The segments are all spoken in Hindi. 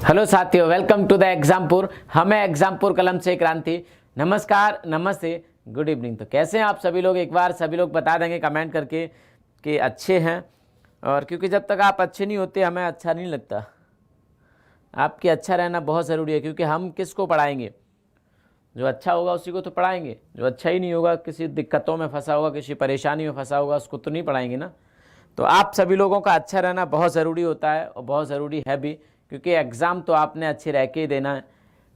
हेलो साथियों, वेलकम टू द एग्जामपुर। हमें एग्जामपुर कलम से क्रांति। नमस्कार, नमस्ते, गुड इवनिंग। तो कैसे हैं आप सभी लोग? एक बार सभी लोग बता देंगे कमेंट करके कि अच्छे हैं। और क्योंकि जब तक आप अच्छे नहीं होते हमें अच्छा नहीं लगता। आपके अच्छा रहना बहुत ज़रूरी है, क्योंकि हम किसको पढ़ाएंगे? जो अच्छा होगा उसी को तो पढ़ाएंगे। जो अच्छा ही नहीं होगा, किसी दिक्कतों में फंसा होगा, किसी परेशानी में फंसा होगा, उसको तो नहीं पढ़ाएंगे ना। तो आप सभी लोगों का अच्छा रहना बहुत ज़रूरी होता है और बहुत ज़रूरी है भी, क्योंकि एग्ज़ाम तो आपने अच्छे रह के ही देना है।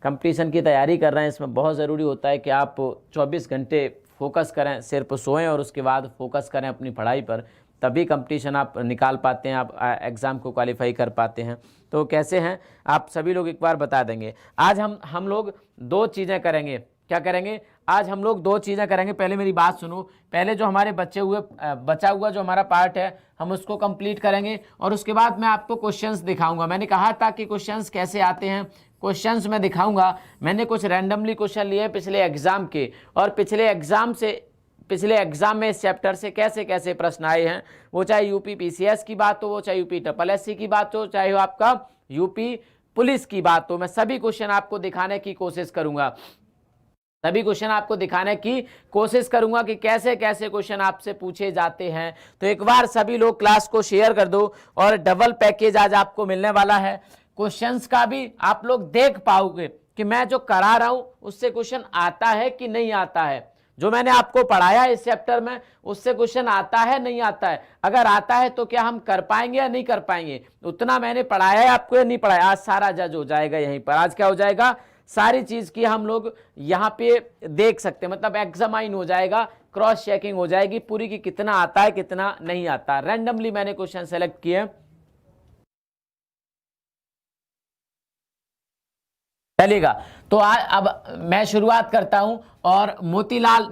कंपटीशन की तैयारी कर रहे हैं, इसमें बहुत ज़रूरी होता है कि आप 24 घंटे फोकस करें, सिर्फ सोएं और उसके बाद फोकस करें अपनी पढ़ाई पर, तभी कंपटीशन आप निकाल पाते हैं, आप एग्ज़ाम को क्वालिफाई कर पाते हैं। तो कैसे हैं आप सभी लोग एक बार बता देंगे। आज हम लोग दो चीज़ें करेंगे। क्या करेंगे? आज हम लोग दो चीज़ें करेंगे। पहले मेरी बात सुनो। पहले जो हमारे बचा हुआ जो हमारा पार्ट है हम उसको कंप्लीट करेंगे और उसके बाद मैं आपको क्वेश्चंस दिखाऊंगा। मैंने कहा था कि क्वेश्चंस कैसे आते हैं, क्वेश्चंस मैं दिखाऊंगा। मैंने कुछ रैंडमली क्वेश्चन लिए पिछले एग्जाम के, और पिछले एग्जाम में इस चैप्टर से कैसे कैसे प्रश्न आए हैं, वो चाहे यूपी पीसीएस की बात हो, वो चाहे यूपी SSC की बात हो, चाहे आपका यूपी पुलिस की बात हो, मैं सभी क्वेश्चन आपको दिखाने की कोशिश करूंगा। सभी क्वेश्चन आपको दिखाने की कोशिश करूंगा कि कैसे कैसे क्वेश्चन आपसे पूछे जाते हैं। तो एक बार सभी लोग क्लास को शेयर कर दो। और डबल पैकेज आज आपको मिलने वाला है। क्वेश्चंस का भी आप लोग देख पाओगे कि मैं जो करा रहा हूं उससे क्वेश्चन आता है कि नहीं आता है। जो मैंने आपको पढ़ाया इस चैप्टर में उससे क्वेश्चन आता है नहीं आता है। अगर आता है तो क्या हम कर पाएंगे या नहीं कर पाएंगे? उतना मैंने पढ़ाया है आपको या नहीं पढ़ाया? आज सारा जज हो जाएगा यहीं पर। आज क्या हो जाएगा? सारी चीज की हम लोग यहाँ पे देख सकते हैं, मतलब एग्जामाइन हो जाएगा, क्रॉस चेकिंग हो जाएगी पूरी की कितना आता है कितना नहीं आता। रैंडमली मैंने क्वेश्चन सेलेक्ट किए। चलेगा तो अब मैं शुरुआत करता हूं। और मोतीलाल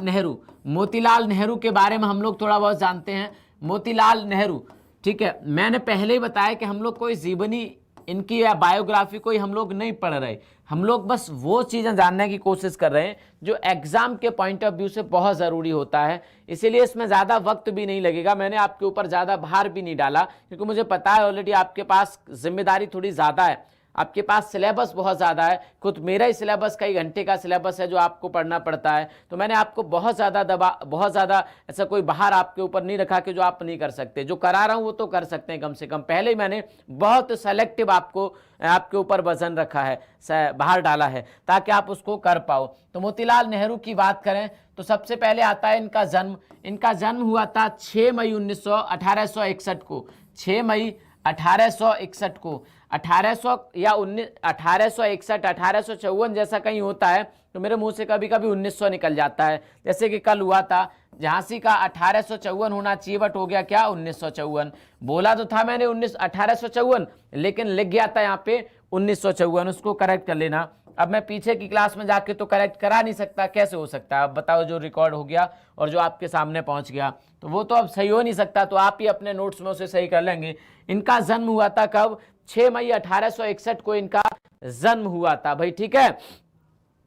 नेहरू के बारे में हम लोग थोड़ा बहुत जानते हैं। मोतीलाल नेहरू, ठीक है। मैंने पहले ही बताया कि हम लोग कोई जीवनी इनकी या बायोग्राफी कोई हम लोग नहीं पढ़ रहे। हम लोग बस वो चीज़ें जानने की कोशिश कर रहे हैं जो एग्जाम के पॉइंट ऑफ व्यू से बहुत ज़रूरी होता है। इसीलिए इसमें ज़्यादा वक्त भी नहीं लगेगा। मैंने आपके ऊपर ज़्यादा भार भी नहीं डाला, क्योंकि मुझे पता है ऑलरेडी आपके पास जिम्मेदारी थोड़ी ज़्यादा है, आपके पास सिलेबस बहुत ज़्यादा है। खुद मेरा ही सिलेबस कई घंटे का सिलेबस है जो आपको पढ़ना पड़ता है। तो मैंने आपको बहुत ज़्यादा ऐसा कोई बाहर आपके ऊपर नहीं रखा कि जो आप नहीं कर सकते। जो करा रहा हूँ वो तो कर सकते हैं कम से कम। पहले ही मैंने बहुत सेलेक्टिव आपके ऊपर वजन रखा है, बाहर डाला है, ताकि आप उसको कर पाओ। तो मोतीलाल नेहरू की बात करें तो सबसे पहले आता है इनका जन्म। इनका जन्म हुआ था 6 मई 1861 को। 6 मई 1861 को। 1800 या 1861, 1854 जैसा कहीं होता है तो मेरे मुंह से कभी कभी 1900 निकल जाता है। जैसे कि कल हुआ था, झांसी का 1854 होना चाहिए, बट हो गया क्या 1954। बोला तो था मैंने 1854, लेकिन लिख गया था यहाँ पे 1954। उसको करेक्ट कर लेना। अब मैं पीछे की क्लास में जाके तो करेक्ट करा नहीं सकता, कैसे हो सकता है? अब बताओ, जो रिकॉर्ड हो गया और जो आपके सामने पहुंच गया तो वो तो अब सही हो नहीं सकता, तो आप ही अपने नोट्स में उसे सही कर लेंगे। इनका जन्म हुआ था कब? 6 मई 1861 को इनका जन्म हुआ था भाई, ठीक है।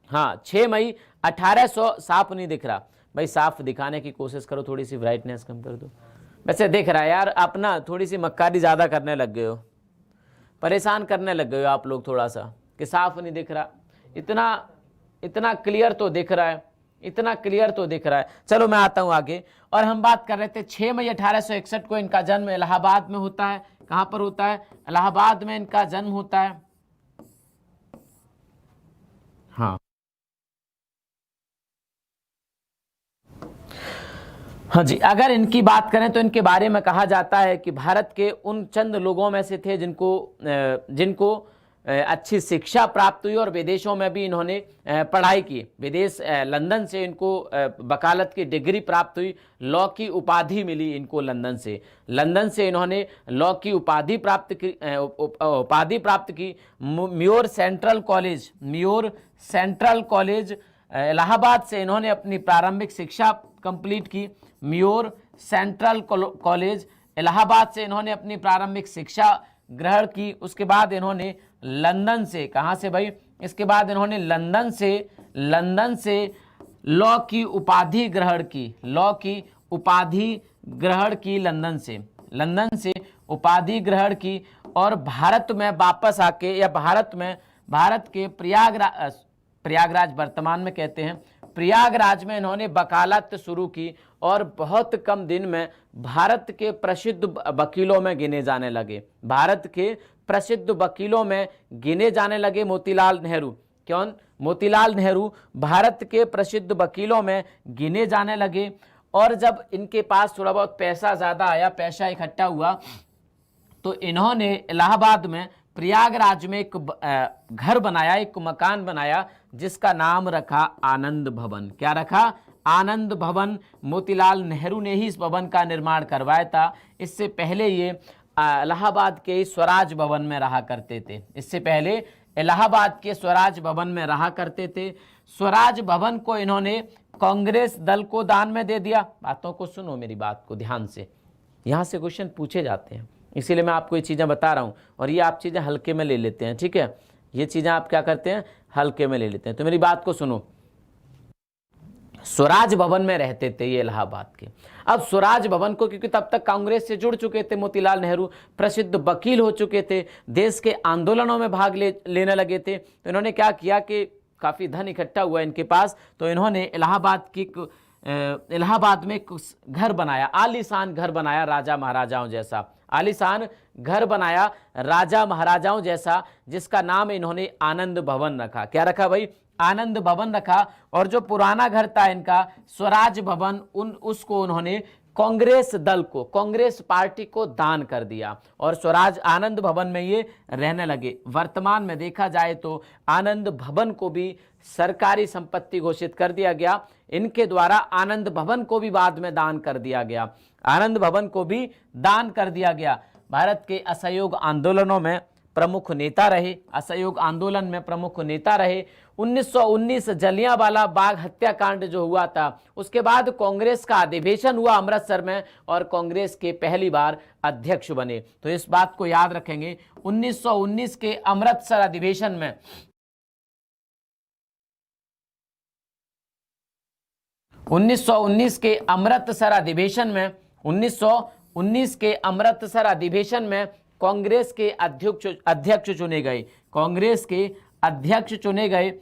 हाँ, 6 मई 1800। साफ नहीं दिख रहा भाई, साफ दिखाने की कोशिश करो, थोड़ी सी ब्राइटनेस कम कर दो। वैसे दिख रहा है यार, आप ना थोड़ी सी मक्कारी ज़्यादा करने लग गए हो, परेशान करने लग गए हो आप लोग थोड़ा सा, कि साफ नहीं दिख रहा। इतना क्लियर तो दिख रहा है, इतना क्लियर तो दिख रहा है। चलो मैं आता हूं आगे। और हम बात कर रहे थे 6 मई 1861 को इनका जन्म इलाहाबाद में होता है। कहां पर होता है? इलाहाबाद में इनका जन्म होता है। हाँ हाँ जी, अगर इनकी बात करें तो इनके बारे में कहा जाता है कि भारत के उन चंद लोगों में से थे जिनको अच्छी शिक्षा प्राप्त हुई और विदेशों में भी इन्होंने पढ़ाई की। लंदन से इनको वकालत की डिग्री प्राप्त हुई, लॉ की उपाधि मिली इनको लंदन से इन्होंने लॉ की उपाधि प्राप्त की। म्योर सेंट्रल कॉलेज इलाहाबाद से इन्होंने अपनी प्रारंभिक शिक्षा कंप्लीट की। म्योर सेंट्रल कॉलेज इलाहाबाद से इन्होंने अपनी प्रारंभिक शिक्षा ग्रहण की। उसके बाद इन्होंने लंदन से, कहाँ से भाई? इसके बाद इन्होंने लंदन से लॉ की उपाधि ग्रहण की। लंदन से उपाधि ग्रहण की और भारत में वापस आके या भारत के प्रयागराज वर्तमान में कहते हैं, प्रयागराज में इन्होंने वकालत शुरू की और बहुत कम दिन में भारत के प्रसिद्ध वकीलों में गिने जाने लगे। भारत के प्रसिद्ध वकीलों में गिने जाने लगे मोतीलाल नेहरू। कौन? मोतीलाल नेहरू भारत के प्रसिद्ध वकीलों में गिने जाने लगे। और जब इनके पास थोड़ा बहुत पैसा ज़्यादा आया, पैसा इकट्ठा हुआ, तो इन्होंने इलाहाबाद में प्रयागराज में एक घर बनाया, एक मकान बनाया जिसका नाम रखा आनंद भवन। क्या रखा? आनंद भवन। मोतीलाल नेहरू ने ही इस भवन का निर्माण करवाया था। इससे पहले ये इलाहाबाद के स्वराज भवन में रहा करते थे। इससे पहले इलाहाबाद के स्वराज भवन में रहा करते थे। स्वराज भवन को इन्होंने कांग्रेस दल को दान में दे दिया। बातों को सुनो, मेरी बात को ध्यान से, यहाँ से क्वेश्चन पूछे जाते हैं, इसीलिए मैं आपको ये चीज़ें बता रहा हूँ। और ये आप चीज़ें हल्के में ले लेते हैं, ठीक है? ये चीज़ें आप क्या करते हैं? हल्के में ले लेते हैं। तो मेरी बात को सुनो, स्वराज भवन में रहते थे ये इलाहाबाद के। अब स्वराज भवन को, क्योंकि तब तक कांग्रेस से जुड़ चुके थे मोतीलाल नेहरू, प्रसिद्ध वकील हो चुके थे, देश के आंदोलनों में भाग लेने लगे थे, तो इन्होंने क्या किया कि काफ़ी धन इकट्ठा हुआ इनके पास, तो इन्होंने इलाहाबाद में एक घर बनाया, आलीशान घर बनाया, राजा महाराजाओं जैसा आलीशान घर बनाया, राजा महाराजाओं जैसा, जिसका नाम इन्होंने आनंद भवन रखा। क्या रखा भाई? आनंद भवन रखा। और जो पुराना घर था इनका स्वराज भवन, उसको उन्होंने कांग्रेस दल को, कांग्रेस पार्टी को दान कर दिया और स्वराज आनंद भवन में ये रहने लगे। वर्तमान में देखा जाए तो आनंद भवन को भी सरकारी संपत्ति घोषित कर दिया गया। इनके द्वारा आनंद भवन को भी बाद में दान कर दिया गया। आनंद भवन को भी दान कर दिया गया। भारत के असहयोग आंदोलनों में प्रमुख नेता रहे, असहयोग आंदोलन में प्रमुख नेता रहे। 1919 जलियांवाला बाग हत्याकांड जो हुआ था, उसके बाद कांग्रेस का अधिवेशन हुआ अमृतसर में और कांग्रेस के पहली बार अध्यक्ष बने। तो इस बात को याद रखेंगे। 1919 के अमृतसर अधिवेशन में 1919 के अमृतसर अधिवेशन में कांग्रेस के अध्यक्ष चुने गए। कांग्रेस के अध्यक्ष चुने गए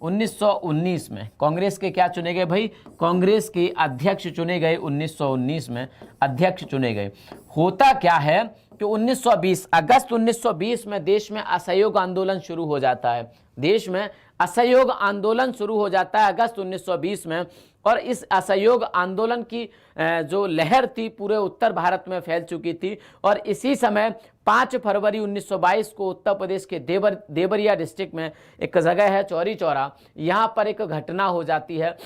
1919 में। कांग्रेस के क्या चुने गए भाई? कांग्रेस के अध्यक्ष चुने गए 1919 में, अध्यक्ष चुने गए। होता क्या है कि 1920 अगस्त 1920 में देश में असहयोग आंदोलन शुरू हो जाता है। देश में असहयोग आंदोलन शुरू हो जाता है अगस्त 1920 में। और इस असहयोग आंदोलन की जो लहर थी पूरे उत्तर भारत में फैल चुकी थी। और इसी समय 5 फरवरी 1922 को उत्तर प्रदेश के देवरिया डिस्ट्रिक्ट में एक जगह है चौरी चौरा, यहाँ पर एक घटना हो जाती है।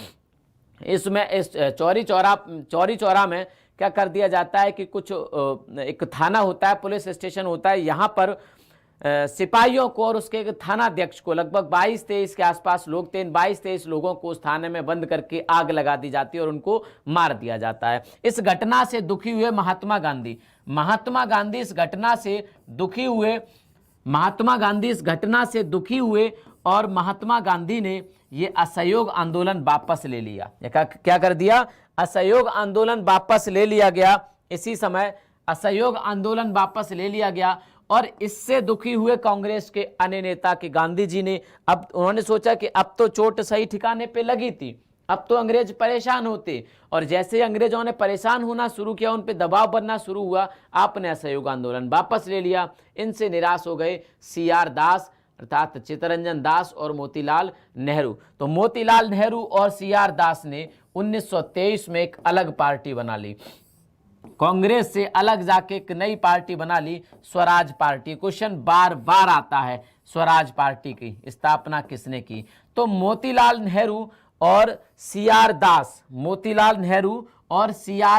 इसमें इस चौरी चौरा में क्या कर दिया जाता है कि कुछ एक थाना होता है, पुलिस स्टेशन होता है, यहाँ पर सिपाहियों को और उसके थानाध्यक्ष को, लगभग 22-23 के आसपास लोग थे, इन 22-23 लोगों को उस थाने में बंद करके आग लगा दी जाती है और उनको मार दिया जाता है। इस घटना से दुखी हुए महात्मा गांधी इस घटना से दुखी हुए और महात्मा गांधी ने ये असहयोग आंदोलन वापस ले लिया। क्या कर दिया? असहयोग आंदोलन वापस ले लिया गया। इसी समय असहयोग आंदोलन वापस ले लिया गया और इससे दुखी हुए कांग्रेस के अन्य नेता के गांधी जी ने, अब उन्होंने सोचा कि अब तो चोट सही ठिकाने पे लगी थी, अब तो अंग्रेज परेशान होते, और जैसे ही अंग्रेजों ने परेशान होना शुरू किया, उन पे दबाव बनना शुरू हुआ, आपने असहयोग आंदोलन वापस ले लिया। इनसे निराश हो गए CR दास अर्थात चित्तरंजन दास और मोतीलाल नेहरू। तो मोतीलाल नेहरू और CR दास ने 1923 में एक अलग पार्टी बना ली, कांग्रेस से अलग जाके एक नई पार्टी बना ली, स्वराज पार्टी। क्वेश्चन बार बार आता है, स्वराज पार्टी की स्थापना किसने की? तो मोतीलाल नेहरू और CR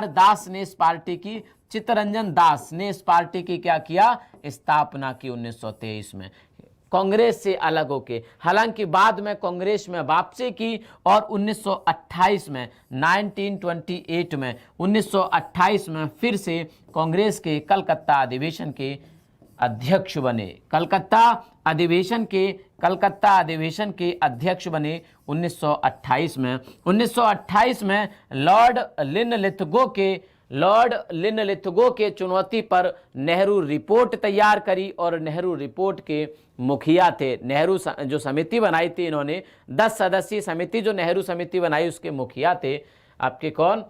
दास ने इस पार्टी की, चित्तरंजन दास ने इस पार्टी की क्या किया? स्थापना की 1923 में, कांग्रेस से अलग होके। हालांकि बाद में कांग्रेस में वापसी की और 1928 में 1928 में फिर से कांग्रेस के कलकत्ता अधिवेशन के अध्यक्ष बने। कलकत्ता अधिवेशन के अध्यक्ष बने 1928 में। 1928 में लॉर्ड लॉर्ड लिनलिथगो के चुनौती पर नेहरू रिपोर्ट तैयार करी और नेहरू रिपोर्ट के मुखिया थे। नेहरू जो समिति बनाई थी इन्होंने 10 सदस्यीय समिति जो नेहरू समिति बनाई उसके मुखिया थे आपके कौन,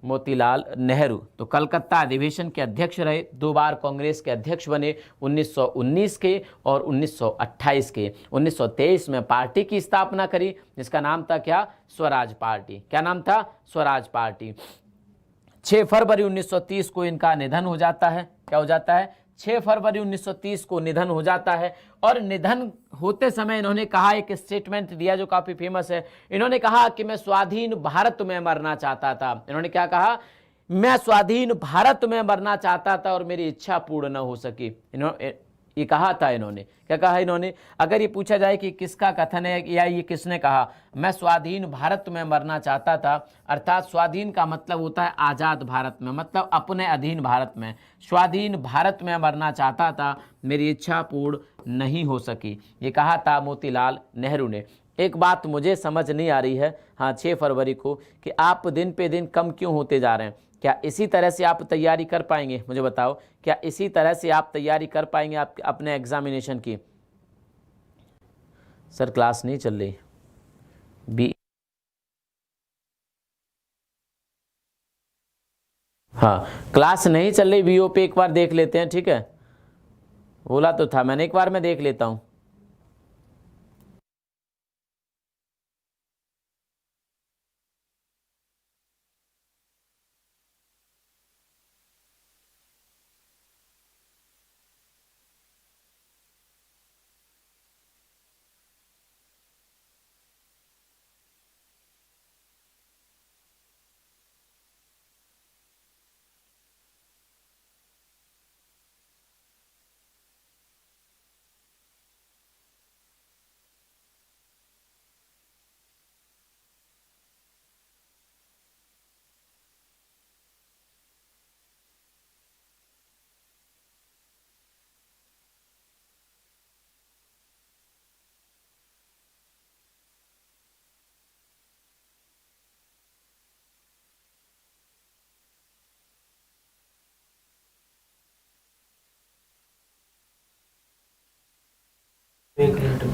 मोतीलाल नेहरू। तो कलकत्ता अधिवेशन के अध्यक्ष रहे, 2 बार कांग्रेस के अध्यक्ष बने, 1919 के और 1928 के। 1923 में पार्टी की स्थापना करी जिसका नाम था क्या, स्वराज पार्टी। क्या नाम था, स्वराज पार्टी। 6 फरवरी 1930 को इनका निधन हो जाता है। क्या हो जाता है, 6 फरवरी 1930 को निधन हो जाता है। और निधन होते समय इन्होंने कहा, एक स्टेटमेंट दिया जो काफी फेमस है। इन्होंने कहा कि मैं स्वाधीन भारत में मरना चाहता था। इन्होंने क्या कहा, मैं स्वाधीन भारत में मरना चाहता था और मेरी इच्छा पूर्ण न हो सकी। ये कहा था इन्होंने। क्या कहा इन्होंने, अगर ये पूछा जाए कि किसका कथन है या ये किसने कहा, मैं स्वाधीन भारत में मरना चाहता था, अर्थात स्वाधीन का मतलब होता है आज़ाद भारत में, मतलब अपने अधीन भारत में। स्वाधीन भारत में मरना चाहता था, मेरी इच्छा पूर्ण नहीं हो सकी। ये कहा था मोतीलाल नेहरू ने। एक बात मुझे समझ नहीं आ रही है, हाँ 6 फरवरी को, कि आप दिन पे दिन कम क्यों होते जा रहे हैं। क्या इसी तरह से आप तैयारी कर पाएंगे, मुझे बताओ, क्या इसी तरह से आप तैयारी कर पाएंगे आप अपने एग्जामिनेशन की। सर क्लास नहीं चल रही बी, हाँ क्लास नहीं चल रही, वीओ पे एक बार देख लेते हैं, ठीक है। बोला तो था मैंने, एक बार मैं देख लेता हूँ।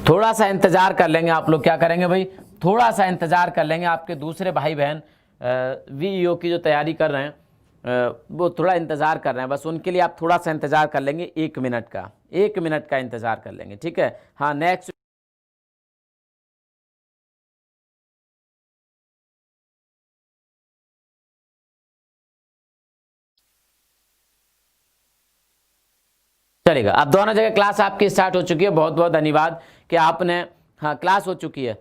थोड़ा सा इंतजार कर लेंगे आप लोग, क्या करेंगे भाई, थोड़ा सा इंतजार कर लेंगे। आपके दूसरे भाई बहन वीईओ की जो तैयारी कर रहे हैं वो थोड़ा इंतजार कर रहे हैं, बस उनके लिए आप थोड़ा सा इंतजार कर लेंगे, 1 मिनट का, 1 मिनट का इंतजार कर लेंगे, ठीक है। हाँ नेक्स्ट, चलेगा। अब दोनों जगह क्लास आपकी स्टार्ट हो चुकी है, बहुत बहुत धन्यवाद कि आपने, हाँ क्लास हो चुकी है,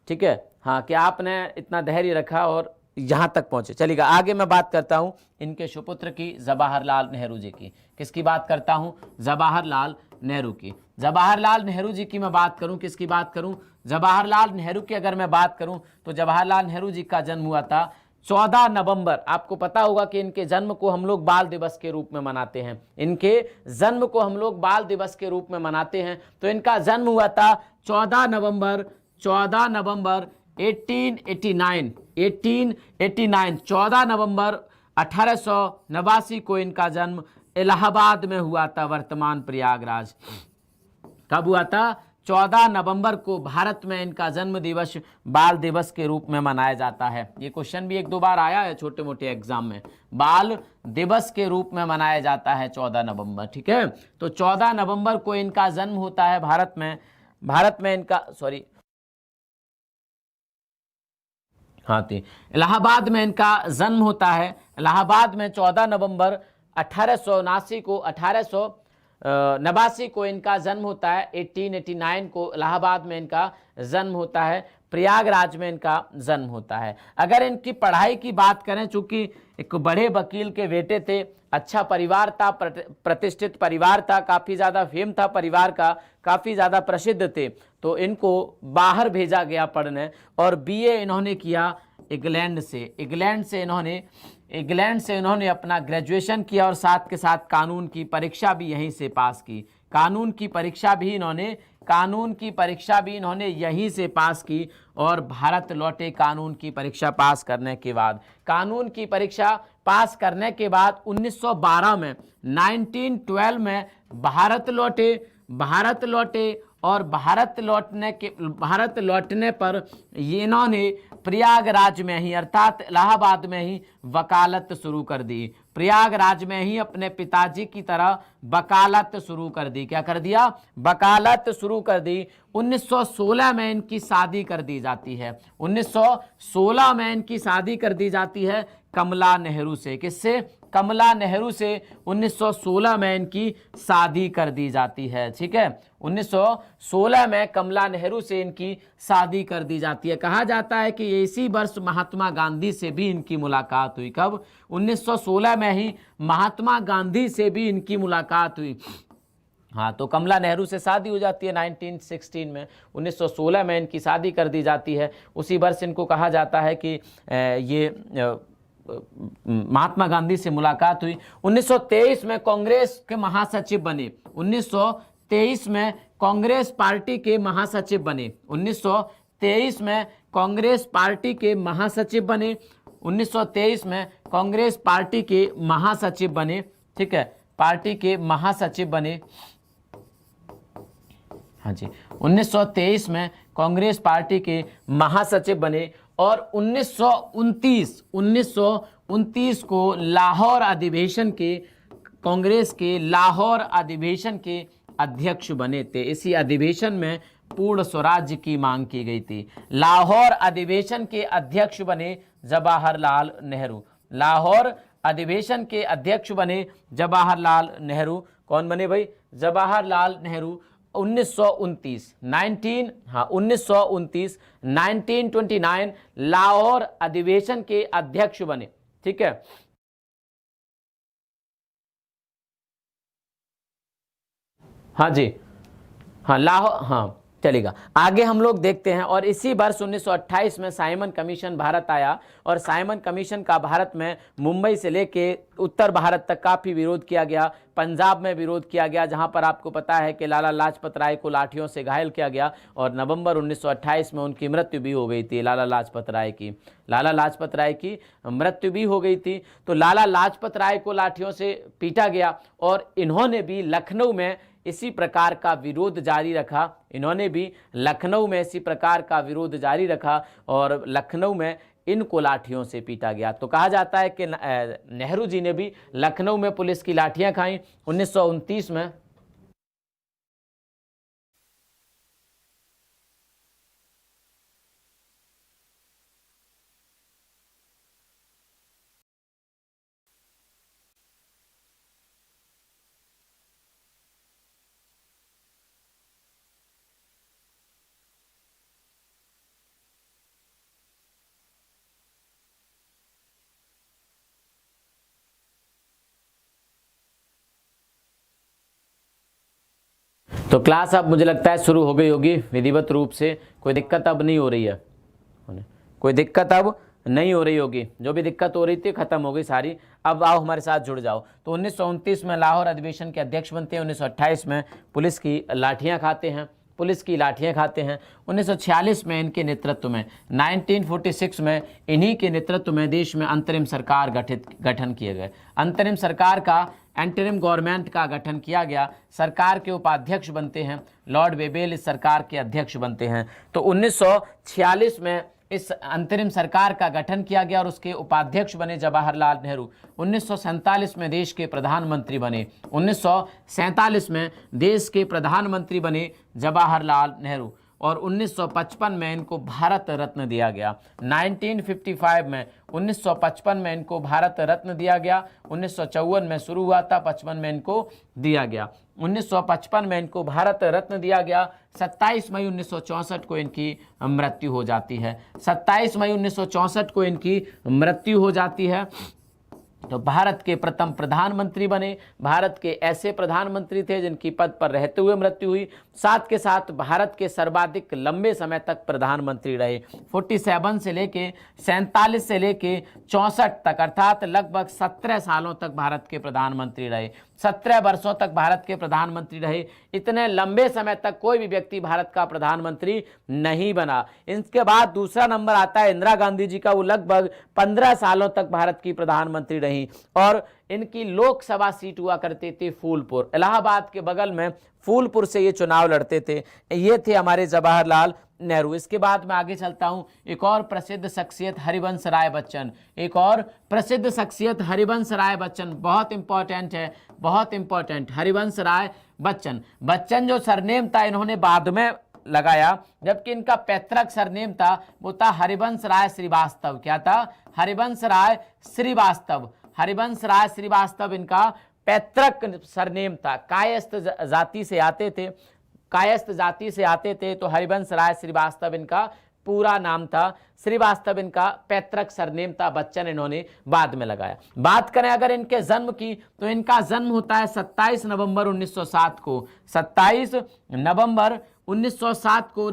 ठीक है, हाँ कि आपने इतना धैर्य रखा और यहाँ तक पहुँचे। चलिएगा आगे मैं बात करता हूँ इनके सुपुत्र की, जवाहरलाल नेहरू जी की। किसकी बात करता हूँ, जवाहरलाल नेहरू की। जवाहरलाल नेहरू जी की मैं बात करूँ, किसकी बात करूँ, जवाहरलाल नेहरू की अगर मैं बात करूँ तो जवाहरलाल नेहरू जी का जन्म हुआ था 14 नवंबर। आपको पता होगा कि इनके जन्म को हम लोग बाल दिवस के रूप में मनाते हैं, इनके जन्म को हम लोग बाल दिवस के रूप में मनाते हैं। तो इनका जन्म हुआ था 14 नवंबर 1889, 14 नवंबर 1889 को इनका जन्म इलाहाबाद में हुआ था, वर्तमान प्रयागराज। कब हुआ था, 14 नवंबर को भारत में इनका जन्म दिवस बाल दिवस के रूप में मनाया जाता है। ये क्वेश्चन भी 1-2 बार आया है छोटे मोटे एग्जाम में, बाल दिवस के रूप में मनाया जाता है 14 नवंबर, ठीक है। तो 14 नवंबर को इनका जन्म होता है भारत में इनका, सॉरी हाँ थी, इलाहाबाद में इनका जन्म होता है। इलाहाबाद में 14 नवंबर 1889 को इनका जन्म होता है। 1889 को इलाहाबाद में इनका जन्म होता है, प्रयागराज में इनका जन्म होता है। अगर इनकी पढ़ाई की बात करें, चूंकि एक बड़े वकील के बेटे थे, अच्छा परिवार था, प्रतिष्ठित परिवार था, काफ़ी ज़्यादा फेम था परिवार का, काफ़ी ज़्यादा प्रसिद्ध थे, तो इनको बाहर भेजा गया पढ़ने और बीए इन्होंने किया इंग्लैंड से इन्होंने अपना ग्रेजुएशन किया और साथ के साथ कानून की परीक्षा भी यहीं से पास की। कानून की परीक्षा भी इन्होंने कानून की परीक्षा भी इन्होंने यहीं से पास की और भारत लौटे कानून की परीक्षा पास करने के बाद। कानून की परीक्षा पास करने के बाद 1912 में 1912 में भारत लौटे और भारत लौटने पर ये इन्होंने प्रयागराज में ही अर्थात इलाहाबाद में ही वकालत शुरू कर दी। प्रयागराज में ही अपने पिताजी की तरह वकालत शुरू कर दी। क्या कर दिया? वकालत शुरू कर दी। 1916 में इनकी शादी कर दी जाती है। 1916 में इनकी शादी कर दी जाती है कमला नेहरू से। किससे? कमला नेहरू से 1916 में इनकी शादी कर दी जाती है। ठीक है, 1916 में कमला नेहरू से इनकी शादी कर दी जाती है। कहा जाता है कि इसी वर्ष महात्मा गांधी से भी इनकी मुलाकात हुई। कब? 1916 में ही महात्मा गांधी से भी इनकी मुलाकात हुई। हाँ, तो कमला नेहरू से शादी हो जाती है 1916 में। 1916 में इनकी शादी कर दी जाती है। उसी वर्ष इनको कहा जाता है कि ये महात्मा गांधी से मुलाकात हुई। 1923 में कांग्रेस के महासचिव बने। 1923 में कांग्रेस पार्टी के महासचिव बने। 1923 में कांग्रेस पार्टी के महासचिव बने। 1923 में कांग्रेस पार्टी के महासचिव बने। ठीक है, पार्टी के महासचिव बने। हाँ जी, 1923 में कांग्रेस पार्टी के महासचिव बने और 1929 को लाहौर अधिवेशन के कांग्रेस के लाहौर अधिवेशन के अध्यक्ष बने थे। इसी अधिवेशन में पूर्ण स्वराज्य की मांग की गई थी। लाहौर अधिवेशन के अध्यक्ष बने जवाहरलाल नेहरू। लाहौर अधिवेशन के अध्यक्ष बने जवाहरलाल नेहरू। कौन बने भाई? जवाहरलाल नेहरू। 1929 लाहौर अधिवेशन के अध्यक्ष बने। ठीक है, हाँ जी, हाँ लाहौर, हाँ चलेगा। आगे हम लोग देखते हैं। और इसी वर्ष 1928 में साइमन कमीशन भारत आया और साइमन कमीशन का भारत में मुंबई से लेके उत्तर भारत तक काफ़ी विरोध किया गया। पंजाब में विरोध किया गया, जहां पर आपको पता है कि लाला लाजपत राय को लाठियों से घायल किया गया और नवंबर 1928 में उनकी मृत्यु भी हो गई थी। लाला लाजपत राय की मृत्यु भी हो गई थी। तो लाला लाजपत राय को लाठियों से पीटा गया और इन्होंने भी लखनऊ में इसी प्रकार का विरोध जारी रखा। इन्होंने भी लखनऊ में इसी प्रकार का विरोध जारी रखा और लखनऊ में इनको लाठियों से पीटा गया। तो कहा जाता है कि नेहरू जी ने भी लखनऊ में पुलिस की लाठियां खाई 1929 में। तो क्लास अब मुझे लगता है शुरू हो गई होगी विधिवत रूप से। कोई दिक्कत अब नहीं हो रही है, कोई दिक्कत अब नहीं हो रही होगी। जो भी दिक्कत हो रही थी खत्म हो गई सारी। अब आओ हमारे साथ जुड़ जाओ। तो 1929 में लाहौर अधिवेशन के अध्यक्ष बनते हैं। 1928 में पुलिस की लाठियां खाते हैं। 1946 में इनके नेतृत्व में 1946 में इन्हीं के नेतृत्व में देश में अंतरिम सरकार गठन किए गए। अंतरिम सरकार का एंटरिम गवर्नमेंट का गठन किया गया। सरकार के उपाध्यक्ष बनते हैं लॉर्ड वेबेल, इस सरकार के अध्यक्ष बनते हैं। तो 1946 में इस अंतरिम सरकार का गठन किया गया और उसके उपाध्यक्ष बने जवाहरलाल नेहरू। 1947 में देश के प्रधानमंत्री बने। 1947 में देश के प्रधानमंत्री बने जवाहरलाल नेहरू और 1955 में इनको भारत रत्न दिया गया। 1955 में इनको भारत रत्न दिया गया। 1954 में शुरू हुआ था, 55 में इनको दिया गया। 1955 में इनको भारत रत्न दिया गया। 27 मई 1964 को इनकी मृत्यु हो जाती है। 27 मई 1964 को इनकी मृत्यु हो जाती है। तो भारत के प्रथम प्रधानमंत्री बने। भारत के ऐसे प्रधानमंत्री थे जिनकी पद पर रहते हुए मृत्यु हुई। साथ के साथ भारत के सर्वाधिक लंबे समय तक प्रधानमंत्री रहे। 47 से लेके 47 से लेके 64 तक, अर्थात लगभग 17 सालों तक भारत के प्रधानमंत्री रहे। 17 वर्षों तक भारत के प्रधानमंत्री रहे। इतने लंबे समय तक कोई भी व्यक्ति भारत का प्रधानमंत्री नहीं बना। इसके बाद दूसरा नंबर आता है इंदिरा गांधी जी का, वो लगभग 15 सालों तक भारत की प्रधानमंत्री रही और इनकी लोकसभा सीट हुआ करती थी फूलपुर, इलाहाबाद के बगल में फूलपुर से ये चुनाव लड़ते थे। ये थे हमारे जवाहरलाल नेहरू। इसके बाद मैं आगे चलता हूं, एक और प्रसिद्ध शख्सियत हरिवंश राय बच्चन। एक और प्रसिद्ध शख्सियत हरिवंश राय बच्चन, बहुत इंपॉर्टेंट है, बहुत इंपॉर्टेंट, हरिवंश राय बच्चन। बच्चन जो सरनेम था इन्होंने बाद में लगाया, जबकि इनका पैतृक सरनेम था वो था हरिवंश राय श्रीवास्तव। क्या था? हरिवंश राय श्रीवास्तव। हरिवंश राय श्रीवास्तव इनका पैतृक सरनेम था। कायस्थ जाति से आते थे, कायस्थ जाति से आते थे, तो हरिवंश राय श्रीवास्तव इनका पूरा नाम था। श्रीवास्तव इनका पैतृक सरनेम था, बच्चन इन्होंने बाद में लगाया। बात करें अगर इनके जन्म की, तो इनका जन्म होता है 27 नवंबर 1907 को। 27 नवंबर 1907 को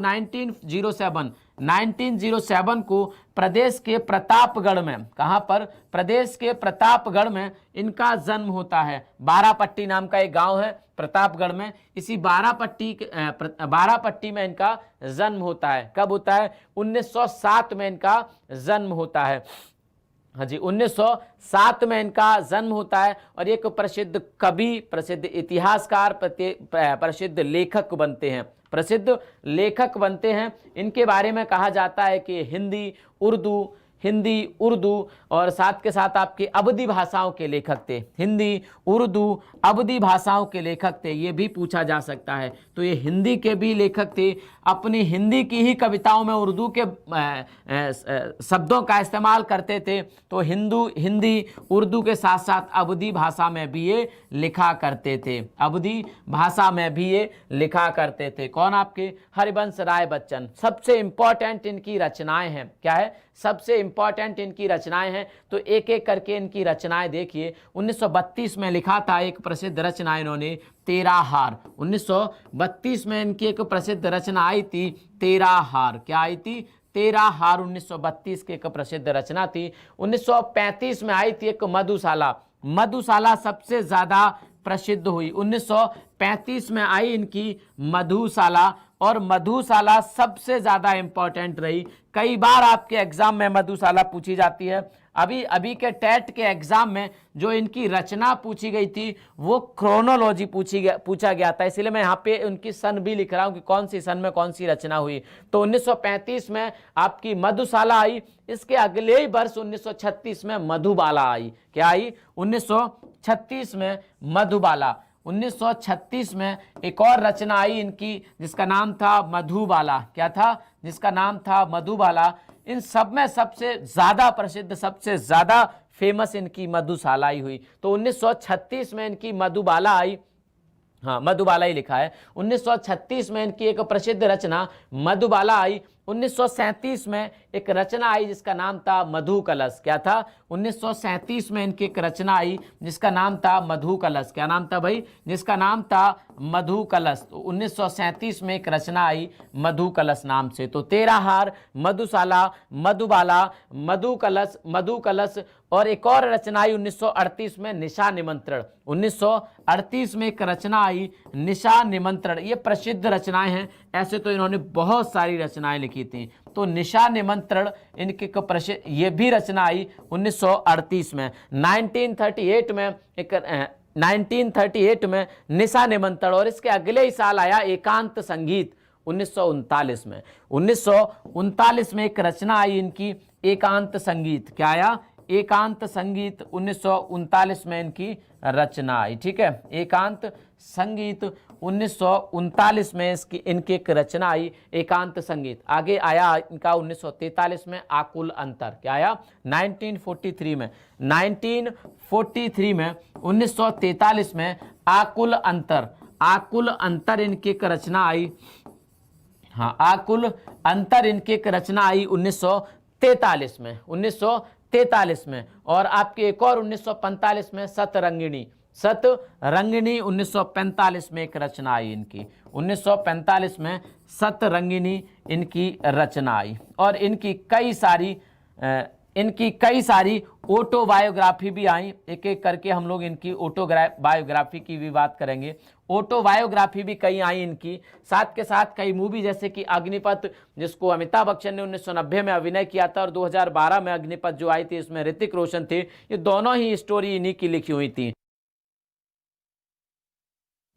1907 को प्रदेश के प्रतापगढ़ में, कहां पर? प्रदेश के प्रतापगढ़ में इनका जन्म होता है। बारापट्टी नाम का एक गांव है प्रतापगढ़ में, इसी बारापट्टी में इनका जन्म होता है। कब होता है? 1907 में इनका जन्म होता है। हाँ जी, 1907 में इनका जन्म होता है और एक प्रसिद्ध कवि, प्रसिद्ध इतिहासकार, प्रसिद्ध लेखक बनते हैं, प्रसिद्ध लेखक बनते हैं। इनके बारे में कहा जाता है कि हिंदी, उर्दू और साथ के साथ आपकी अवधी भाषाओं के लेखक थे। हिंदी, उर्दू, अवधी भाषाओं के लेखक थे, ये भी पूछा जा सकता है। तो ये हिंदी के भी लेखक थे, अपनी हिंदी की ही कविताओं में उर्दू के शब्दों का इस्तेमाल करते थे। तो हिंदी, उर्दू के साथ साथ अवधी भाषा में भी ये लिखा करते थे, अवधी भाषा में भी ये लिखा करते थे। कौन? आपके हरिवंश राय बच्चन। सबसे इंपॉर्टेंट इनकी रचनाएं हैं। क्या है? सबसे इंपॉर्टेंट इनकी रचनाएं हैं। तो एक एक करके इनकी रचनाएं देखिए। 1932 में लिखा था एक प्रसिद्ध रचना इन्होंने, तेरा हार। 1932 में इनकी एक प्रसिद्ध रचना आई थी, तेरा हार। क्या आई थी? तेरा हार 1932 की एक प्रसिद्ध रचना थी। 1935 में आई थी एक मधुशाला। मधुशाला सबसे ज्यादा प्रसिद्ध हुई। 1935 में आई इनकी मधुशाला और मधुशाला सबसे ज्यादा इंपॉर्टेंट रही। कई बार आपके एग्जाम में मधुशाला पूछी जाती है। अभी के टेट के एग्जाम में जो इनकी रचना पूछी गई थी वो क्रोनोलॉजी पूछा गया था, इसलिए मैं यहाँ पे उनकी सन भी लिख रहा हूँ कि कौन सी सन में कौन सी रचना हुई। तो 1935 में आपकी मधुशाला आई। इसके अगले ही वर्ष 1936 में मधुबाला आई। क्या आई? 1936 में मधुबाला। 1936 में एक और रचना आई इनकी जिसका नाम था मधुबाला। क्या था? जिसका नाम था मधुबाला। इन सब में सबसे ज्यादा प्रसिद्ध, सबसे ज्यादा फेमस इनकी मधुशाला ही हुई। तो 1936 में इनकी मधुबाला आई। हाँ, मधुबाला ही लिखा है। 1936 में इनकी एक प्रसिद्ध रचना मधुबाला आई। 1937 में एक रचना आई जिसका नाम था मधु कलश। क्या था? 1937 में इनकी एक रचना आई जिसका नाम था मधु कलश। क्या नाम था भाई? जिसका नाम था मधु कलश। तो 1937 में एक रचना आई मधु कलश नाम से। तो तेरा हार, मधुशाला, मधुबाला, मधु कलश और एक और रचना आई 1938 में, निशा निमंत्रण। 1938 में एक रचना आई निशा निमंत्रण। ये प्रसिद्ध रचनाएं हैं। ऐसे तो इन्होंने बहुत सारी रचनाएं लिखी थी। तो निशा निमंत्रण इनकी प्रसिद्ध ये भी रचना आई 1938 में। 1938 में निशा निमंत्रण और इसके अगले ही साल आया एकांत संगीत 1939 में। 1939 में एक रचना आई इनकी एकांत संगीत। क्या आया? एकांत संगीत 1939 में इनकी रचना आई। ठीक है, एकांत संगीत 1939 में इनकी एक रचना आई एकांत संगीत। आगे आया इनका 1943 में आकुल अंतर। क्या आया? 1943 में 1943 में आकुल अंतर इनकी एक रचना आई। हाँ, आकुल अंतर इनकी एक रचना आई 1943 में। और आपके एक और 1945 में सतरंगिणी 1945 में एक रचना आई इनकी। 1945 में सतरंगिणी इनकी रचना आई। और इनकी कई सारी इनकी कई सारी ऑटोबायोग्राफी भी आई, एक एक करके हम लोग इनकी ऑटोबायोग्राफी की भी बात करेंगे। ऑटोबायोग्राफी भी कई आई इनकी, साथ के साथ कई मूवी जैसे कि अग्निपथ, जिसको अमिताभ बच्चन ने 1990 में अभिनय किया था, और 2012 में अग्निपथ जो आई थी इसमें ऋतिक रोशन थे। ये दोनों ही स्टोरी इन्हीं की लिखी हुई थी।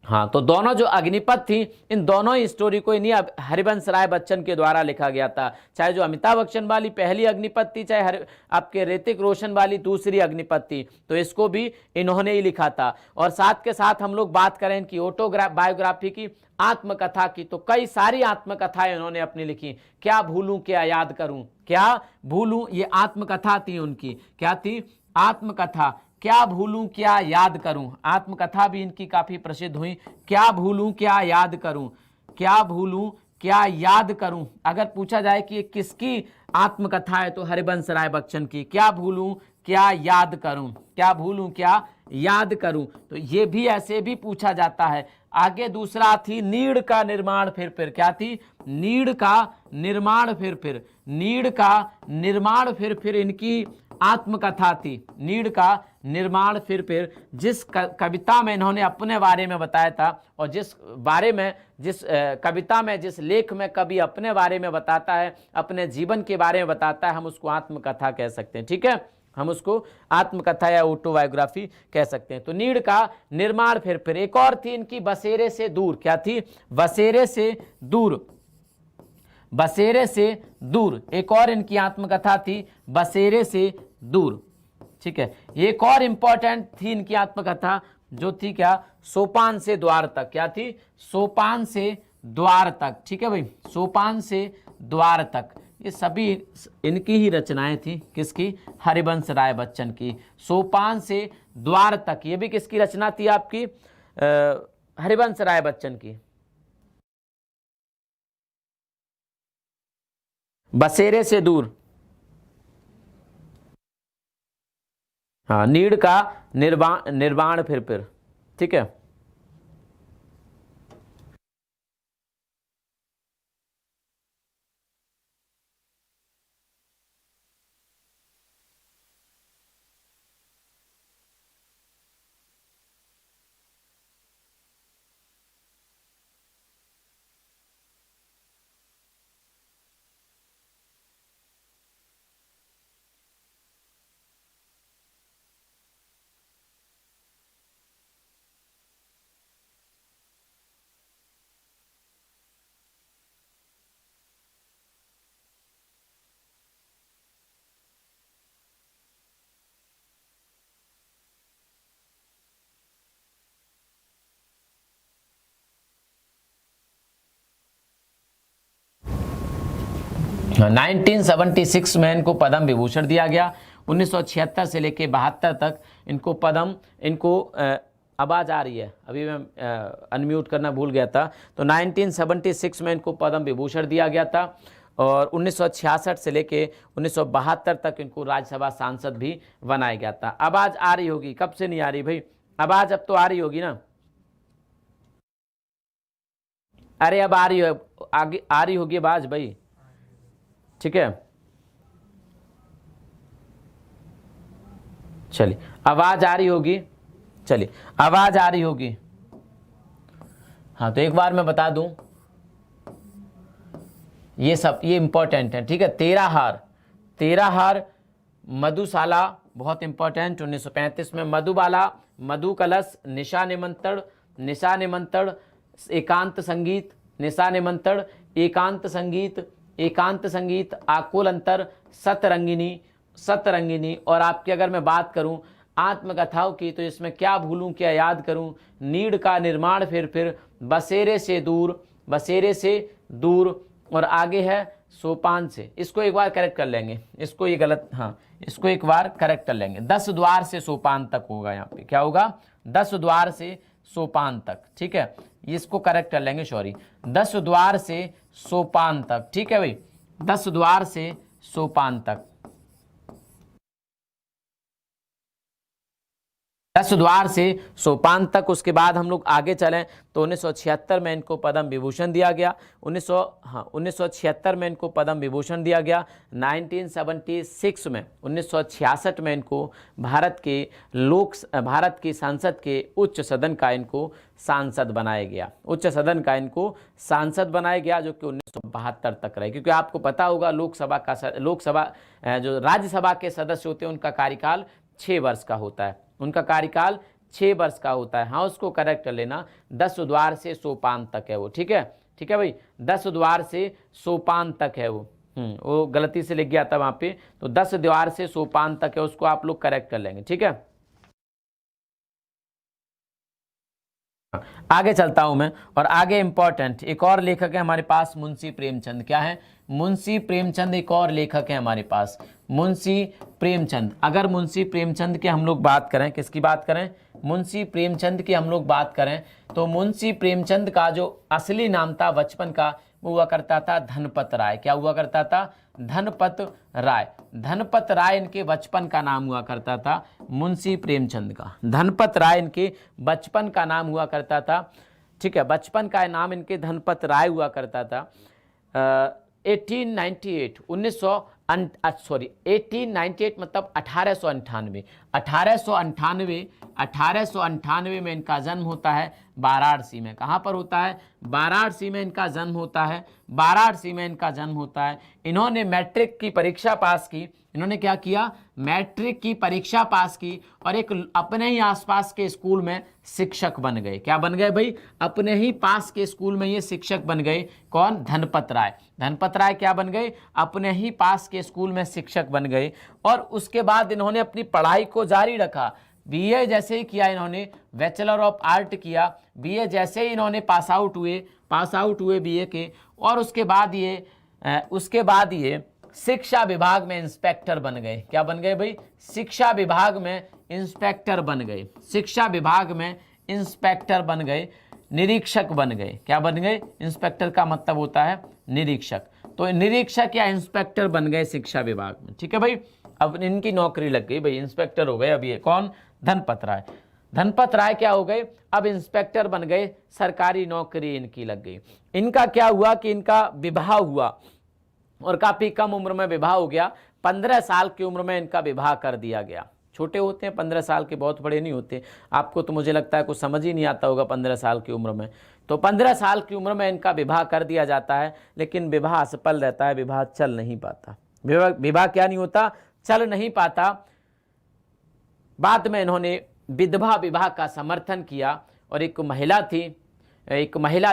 हाँ, तो दोनों जो अग्निपथ थी, इन दोनों ही स्टोरी को इन्हीं हरिवंश राय बच्चन के द्वारा लिखा गया था। चाहे जो अमिताभ बच्चन वाली पहली अग्निपथ थी, चाहे आपके ऋतिक रोशन वाली दूसरी अग्निपथ थी, तो इसको भी इन्होंने ही लिखा था। और साथ के साथ हम लोग बात करें इनकी बायोग्राफी की, आत्मकथा की, तो कई सारी आत्मकथाएं इन्होंने अपनी लिखी। क्या भूलूं क्या याद करूं, क्या भूलूं, ये आत्मकथा थी उनकी। क्या थी? आत्मकथा। क्या भूलूं क्या याद करूं, आत्मकथा भी इनकी काफी प्रसिद्ध हुई। क्या भूलूं क्या याद करूं, क्या भूलूं क्या याद करूं। अगर पूछा जाए कि ये किसकी आत्मकथा है, तो हरिवंश राय बच्चन की। क्या भूलूं क्या याद करूं, क्या भूलूं क्या याद करूं, तो ये भी ऐसे भी पूछा जाता है। आगे दूसरा थी नीड़ का निर्माण फिर। क्या थी? नीड़ का निर्माण फिर। नीड़ का निर्माण फिर इनकी आत्मकथा थी। नीड़ का निर्माण फिर, जिस कविता में इन्होंने अपने बारे में बताया था, और जिस कविता में, जिस लेख में कवि अपने बारे में बताता है, अपने जीवन के बारे में बताता है, हम उसको आत्मकथा कह सकते हैं। ठीक है, हम उसको आत्मकथा या ऑटोबायोग्राफी कह सकते हैं। तो नीड़ का निर्माण फिर। एक और थी इनकी बसेरे से दूर। क्या थी? बसेरे से दूर। बसेरे से दूर, एक और इनकी आत्मकथा थी, बसेरे से दूर। ठीक है, एक और इंपॉर्टेंट थी इनकी आत्मकथा, जो थी क्या? सोपान से द्वार तक। क्या थी? सोपान से द्वार तक। ठीक है भाई, सोपान से द्वार तक। ये सभी इनकी ही रचनाएं थी। किसकी? हरिवंश राय बच्चन की। सोपान से द्वार तक, ये भी किसकी रचना थी? आपकी हरिवंश राय बच्चन की। बसेरे से दूर, हाँ, नीड़ का निर्वाण फिर। ठीक है, हाँ, 1976 में इनको पद्म विभूषण दिया गया। 1976 से लेके 72 तक इनको पद्म, आवाज़ आ रही है, अभी मैं अनम्यूट करना भूल गया था। तो 1976 में इनको पद्म विभूषण दिया गया था, और 1966 से लेके 1972 तक इनको राज्यसभा सांसद भी बनाया गया था। आवाज़ आ रही होगी, कब से नहीं आ रही भाई? आवाज़ अब तो आ रही होगी ना? अरे अब आ रही है, आगे आ रही होगी आवाज़ भाई। ठीक है, चलिए, आवाज आ रही होगी। चलिए, आवाज आ रही होगी। हाँ, तो एक बार मैं बता दूं, ये सब ये इंपॉर्टेंट है। ठीक है, तेरा हार मधुशाला बहुत इंपॉर्टेंट। 1935 में मधुबाला, मधु कलश, निशा निमंत्रण, एकांत संगीत, निशा निमंत्रण, एकांत संगीत, आकुल अंतर, सतरंगिनी। और आपकी अगर मैं बात करूं आत्मकथाओं की, तो इसमें क्या भूलूं क्या याद करूं, नीड़ का निर्माण फिर, बसेरे से दूर, और आगे है सोपान से। इसको एक बार करेक्ट कर लेंगे, इसको ये गलत, हाँ, इसको एक बार करेक्ट कर लेंगे। 10 द्वार से सोपान तक होगा, यहाँ पे क्या होगा? 10 द्वार से सोपान तक। ठीक है, इसको करेक्ट कर लेंगे, सॉरी, 10 द्वार से सोपान तक। ठीक है भाई, 10 द्वार से सोपान तक, 10 द्वार से सोपान तक। उसके बाद हम लोग आगे चलें तो 1976 में इनको पद्म विभूषण दिया गया। 1976 में इनको पद्म विभूषण दिया गया। 1966 में इनको भारत की संसद के उच्च सदन का इनको सांसद बनाया गया। उच्च सदन का इनको सांसद बनाया गया, जो कि 1972 तक रहे। क्योंकि आपको पता होगा जो राज्यसभा के सदस्य होते हैं उनका कार्यकाल 6 वर्ष का होता है। उनका कार्यकाल 6 वर्ष का होता है। हाँ, उसको करेक्ट कर लेना। 10 द्वार से सोपान तक है वो। ठीक है, ठीक है भाई, 10 द्वार से सोपान तक है वो गलती से लिख गया था वहां पे, तो 10 द्वार से सोपान तक है, उसको आप लोग करेक्ट कर लेंगे। ठीक है, आगे चलता हूं मैं। और आगे इंपॉर्टेंट एक और लेखक है हमारे पास, मुंशी प्रेमचंद। क्या है? मुंशी प्रेमचंद एक और लेखक है हमारे पास, मुंशी प्रेमचंद। अगर मुंशी प्रेमचंद की हम लोग बात करें, किसकी बात करें? मुंशी प्रेमचंद की हम लोग बात करें तो मुंशी प्रेमचंद का जो असली नाम था बचपन का, वो हुआ करता था धनपत राय। क्या हुआ करता था? धनपत राय। धनपत राय इनके बचपन का नाम हुआ करता था, मुंशी प्रेमचंद का। धनपत राय इनके बचपन का नाम हुआ करता था। ठीक है, बचपन का नाम इनके धनपत राय हुआ करता था। 1898 मतलब 1898 1898 में इनका जन्म होता है वाराणसी में। कहाँ पर होता है? वाराणसी में इनका जन्म होता है। वाराणसी में इनका जन्म होता है। इन्होंने मैट्रिक की परीक्षा पास की। इन्होंने क्या किया? मैट्रिक की परीक्षा पास की और एक अपने ही आसपास के स्कूल में शिक्षक बन गए। क्या बन गए भाई? अपने ही पास के स्कूल में ये शिक्षक बन गए। कौन? धनपत राय। धनपत राय क्या बन गए? अपने ही पास के स्कूल में शिक्षक बन गए। और उसके बाद इन्होंने अपनी पढ़ाई को जारी रखा। बीए जैसे ही किया इन्होंने, बैचलर ऑफ आर्ट किया। बीए जैसे ही इन्होंने पास आउट हुए बीए के, और उसके बाद ये शिक्षा विभाग में इंस्पेक्टर बन गए। क्या बन गए भाई? शिक्षा विभाग में इंस्पेक्टर बन गए। शिक्षा विभाग में इंस्पेक्टर बन गए, निरीक्षक बन गए। क्या बन गए? इंस्पेक्टर का मतलब होता है निरीक्षक। तो निरीक्षक या इंस्पेक्टर बन गए शिक्षा विभाग में। ठीक है भाई, अब इनकी नौकरी लग गई भाई, इंस्पेक्टर हो गए। अब ये कौन? धनपत राय। धनपत राय क्या हो गए? अब इंस्पेक्टर बन गए, सरकारी नौकरी इनकी लग गई। इनका क्या हुआ कि इनका विवाह हुआ और काफी कम उम्र में विवाह हो गया। 15 साल की उम्र में इनका विवाह कर दिया गया। छोटे होते हैं 15 साल के, बहुत बड़े नहीं होते। आपको तो मुझे लगता है कुछ समझ ही नहीं आता होगा 15 साल की उम्र में। तो 15 साल की उम्र में इनका विवाह कर दिया जाता है, लेकिन विवाह असफल रहता है, विवाह चल नहीं पाता। विवाह क्या नहीं होता? चल नहीं पाता। बाद में इन्होंने विधवा विवाह का समर्थन किया और एक महिला